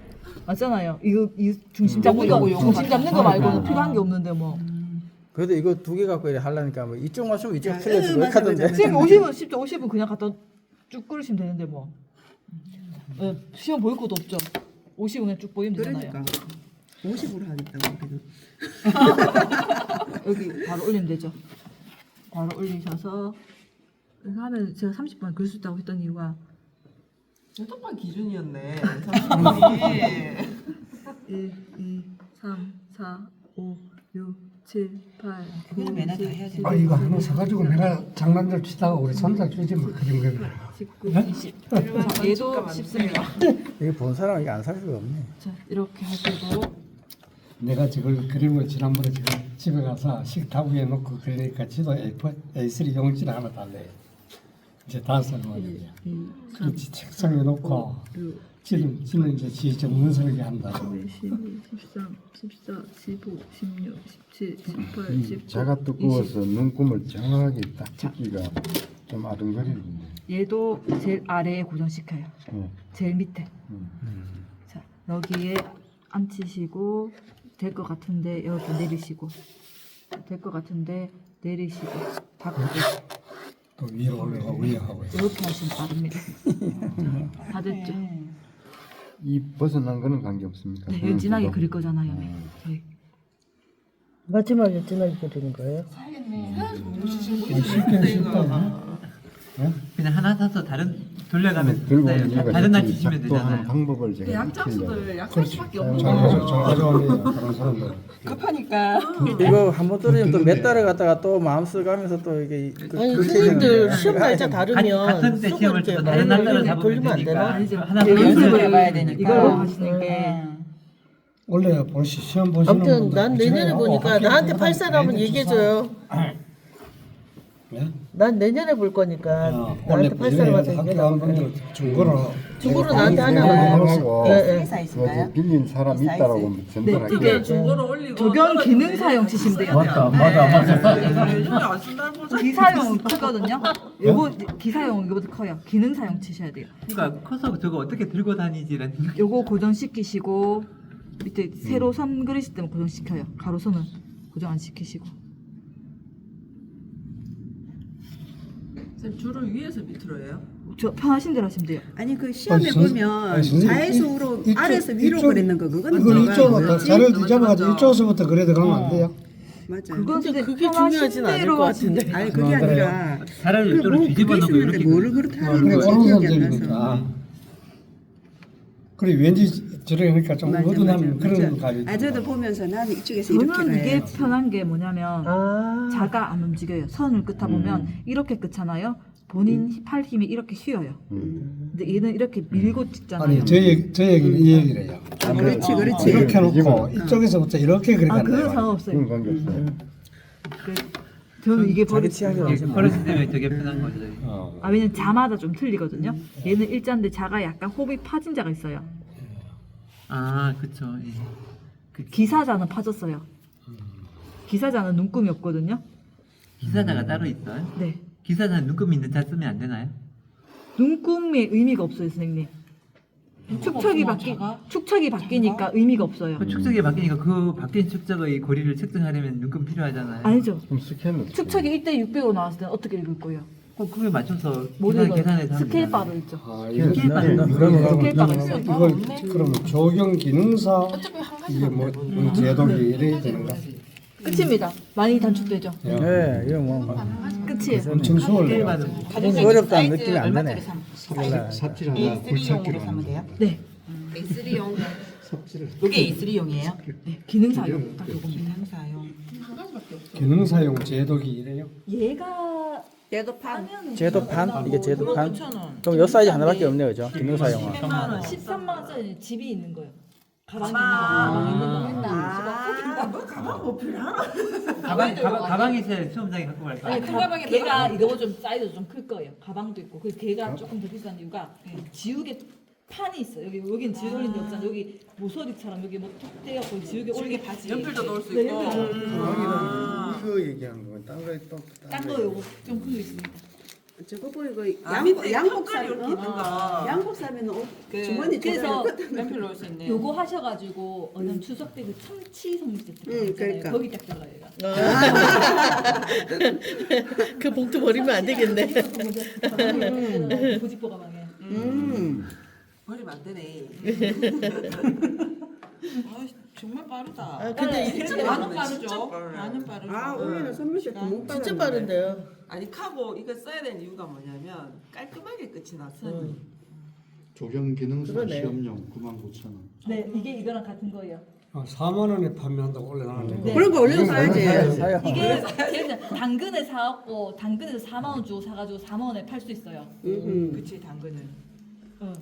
맞잖아요. 이거 중심 잡는 거, 중심 잡는 거 말고는 필요한 게 없는데 뭐. 그래도 이거 2개 갖고 이래 하려니까 뭐 이쪽 맞추면 이쪽 틀려지고 이렇게 하던데. 지금 50은 쉽죠. 50은 그냥 갖다 쭉 끓이시면 되는데 뭐. 시험 보일 것도 없죠. 50은 그냥 쭉 보이면 되잖아요. 그러니까 50으로 하겠다고 우리는. 여기 바로 올리면 되죠. 바로 올리셔서 이거 하면 제가 30분 글 수 있다고 했던 이유가 제도판 기준이었네. 30분이. 1, 2, 3, 4, 5, 6, 7, 8, 그거는 맨날 다 해야 돼. 아, 이거 하나 사가지고 내가 장난들 치다가 우리 손자 주지 뭐 그런 거는 19, 20. 자, 얘도 쉽습니다. 이게 본 사람은 이게 안 살 수가 없네. 자, 이렇게 하시고 내가 저걸 그림을 지난번에 지금 집에 가서 식탁 위에 놓고 그러니까 지도 A3 용지를 하나 달래. 이제 5살 먹었는데 그렇지 책상에 놓고 지는 이제 지 전문스럽게 한다. 12, 13, 14, 15, 16, 17, 18, 19, 자가 두꺼워서 눈금을 정확하게 딱 찍기가 좀 아둥거리는데. 얘도 제일 아래에 고정시켜요. 제일 밑에. 자, 여기에 앉히시고 될 것 같은데 여기 내리시고 될 것 같은데 내리시고 바꾸고 또 위로 올라가고 위에 하고. 이렇게 하시면 빠릅니다. 다 됐죠? 이 벗어난 거는 관계 없습니까? 네, 여기 진하게 그릴 거잖아요. 네. 마지막에 진하게 그리는 거예요? 쉽게 쉽다. 그냥 하나 사서 다른 돌려가면 들고 돼요. 이유가 다른 날 있지. 치시면 작동하는 되잖아요. 방법을 제가 약장수들 약살 수밖에 없는 잘 거예요. 가져오네요. 다른 사람들. 급하니까. 이거 한 번 떨어지면 또 몇 달을 갔다가 또 마음 쓰가면서 또 이게 아니 그렇게 선생님들 되는 시험 날짜 다르면 같은 때 쓰고 시험을 이렇게 쳐도 다른 날짜로 많이 잡으면 돌리면 안 되니까. 되나? 아니죠. 하나 연습을 해봐야 되니까. 이걸로 하시는 게 원래 보시 시험 보시는 아무튼 분들 난 내년에 하고 보니까 학교 나한테 가서 팔 사람은 애들 얘기해줘요. 예? 난 내년에 볼 거니까 원래 나한테 팔 사람한테 학교 얘기해라. 간 분들 중고로 중고로 나한테 하나 하고 예, 회사 있을까요? 그 빌린 사람 있다라고 전달할게요. 이게 중고로 올리고 적용 기능 사용 치시면 돼요. 요즘에 안 쓴다는 거죠. 기사용 크거든요. 요거 기사용 이거보다 커요. 기능 사용 치셔야 돼요. 그러니까 커서 저거 어떻게 들고 다니지라는 요거 고정시키시고 밑에 세로 선 그리실 때만 고정시켜요. 가로선은 고정 안 시키시고. 선생님 줄을 위에서 밑으로 해요? 저 편하신 대로 하시면 돼요. 아니 그 시험에 아니, 선- 보면 아니, 선생님, 자에서로 이쪽- 아래에서 위로 이쪽- 그리는 거 그거는 이걸 뭐가 이쪽으로 뭐였지? 자료 뒤잡아가지고 이쪽에서부터 그래도 가면 안 돼요? 맞아요. 그건 근데 그게 편하신 중요하진 않을 대로 것 하시면 같은데. 아니 그게 아니라 자를 이쪽으로 뭐 뒤집어 그게 놓고 있었는데 이렇게 뭐를 그렇게 하는 그래 건지 오른 기억이 안 나서. 선생이니까. 그래 왠지 저러니까 좀 어두운 그런 가지. 아 저도 보면서 나는 이쪽에서 이렇게 저는 이게 가야지. 편한 게 뭐냐면 아. 자가 안 움직여요. 선을 긋다 보면 이렇게 긋잖아요. 본인 팔 힘이 이렇게 휘어요. 근데 얘는 이렇게 밀고 찍잖아요. 아니 저 얘기는 이 얘기래요. 아, 그렇지 그렇지. 이렇게 놓고 이쪽에서부터 이렇게 그래 아 간다. 그건 상관없어요. 그런 관계 없어요. 저는 이게 자기 버릇. 취향대로 하시면 버릇이 되면 되게 편한 거죠. 아 왜냐면 자마다 좀 틀리거든요. 얘는 일자인데 자가 약간 호흡이 파진 자가 있어요. 아 그쵸. 예. 기사자는 파졌어요. 기사자는 눈금이 없거든요. 기사자가 따로 있어요? 네. 기사자는 눈금 있는 자 쓰면 안 되나요? 눈금의 의미가 없어요, 선생님. 축척이 바뀌니까 의미가 없어요. 그 축적이 바뀌니까 그 바뀐 축적의 고리를 측정하려면 눈금 필요하잖아요. 아니죠. 그럼 스캔을 축척이 1대 600으로 나왔을 때는 어떻게 읽을 거예요? 그거에 맞춰서 모델 계산해서 하면 스케일 되잖아요. 바로 있죠. 아, 그러면 이걸 그러면 적용 기능사 이게 뭐 제독이 이래야 되는가? 끝입니다. 많이 단축되죠. 네, 이거 뭐 끝이에요. 엄청 수월해요. 어렵다는 느낌이 안 드네. 삽질 하나 굴착기로 하는 거. 네. A3용. 삽질을 이게 A3용이에요? 네. 기능사용 딱 요겁니다. 기능사용. 기능사용 제독이 이래요? 얘가 예도판 제도판 이게 제도판. 5,000원. 그럼 여 사이즈 하나밖에 없네요, 그죠? 기능 사용은. 13만 원짜리 집이 있는 거예요. 가방에 있는 거 맨날 가방에 있어야 수험장에 갖고 갈 거야. 아니 가방에 걔가 이거 좀 사이즈 좀 클 거예요. 가방도 있고 그래서 걔가 조금 더 비싼 이유가 지우개 판이 있어. 여기는 지우개 올린 데 없잖아. 여기 모서리처럼 여기 뭐 톡 떼갖고 지우개 올리게 바지. 연필도 넣을 수 네, 있고. 연필도 넣을 수 있고. 이거 얘기한 건 딴 거에 또 딴 거 요거 좀 큰 거 있습니다. 저거 보이고 밑에 양복 턱걸이 이렇게 있는 거. 양복 사면 옷 그 주머니 그래서 연필 넣을 수 있네. 요거 하셔가지고 얼른 추석 때 그 참치 선물 세트 있잖아요. 그러니까. 거기 딱 들어가요. 얘가. 그 봉투 버리면 안 되겠네. 고집보 가방에. 버리면 안 되네. 아, 정말 빠르다. 아, 근데 이게 진짜 많은 빠르죠. 많은 빠르죠. 아 오늘은 선물쇼 너무 빠르네. 진짜 빠른데요. 아니 카고 이거 써야 되는 이유가 뭐냐면 깔끔하게 끝이 났어요. 조경 기능사 그러네. 시험용 99,000원. 네, 이게 이거랑 같은 거예요. 4만 원에 판매한다고 올려놨는데 네. 그런 거 올려 사야지. 이게 걔는 당근에 사갖고 당근에서 4만 원 주고 사가지고 4만 원에 팔 수 있어요. 그치 당근은. 응.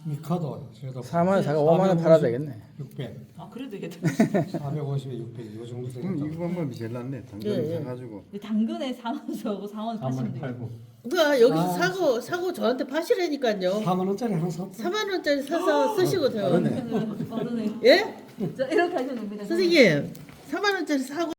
미카도 제도 4만 원 사가 5만 원 팔아야 되겠네. 600, 아 그래도 되겠다. 450에 600 이 정도 되겠다. 이거 방법이 제일 낫네. 당근 예, 예. 사가지고 근데 당근에 4만 원 주고 4만 원 파시면 돼요. 그러니까 여기서 사고 저한테 파시라니까요. 4만 원짜리 하나 샀다. 4만 원짜리 사서 쓰시고 돼요. 빠르네. 예? 자, 이렇게 하시면 됩니다. 선생님 4만 원짜리 사고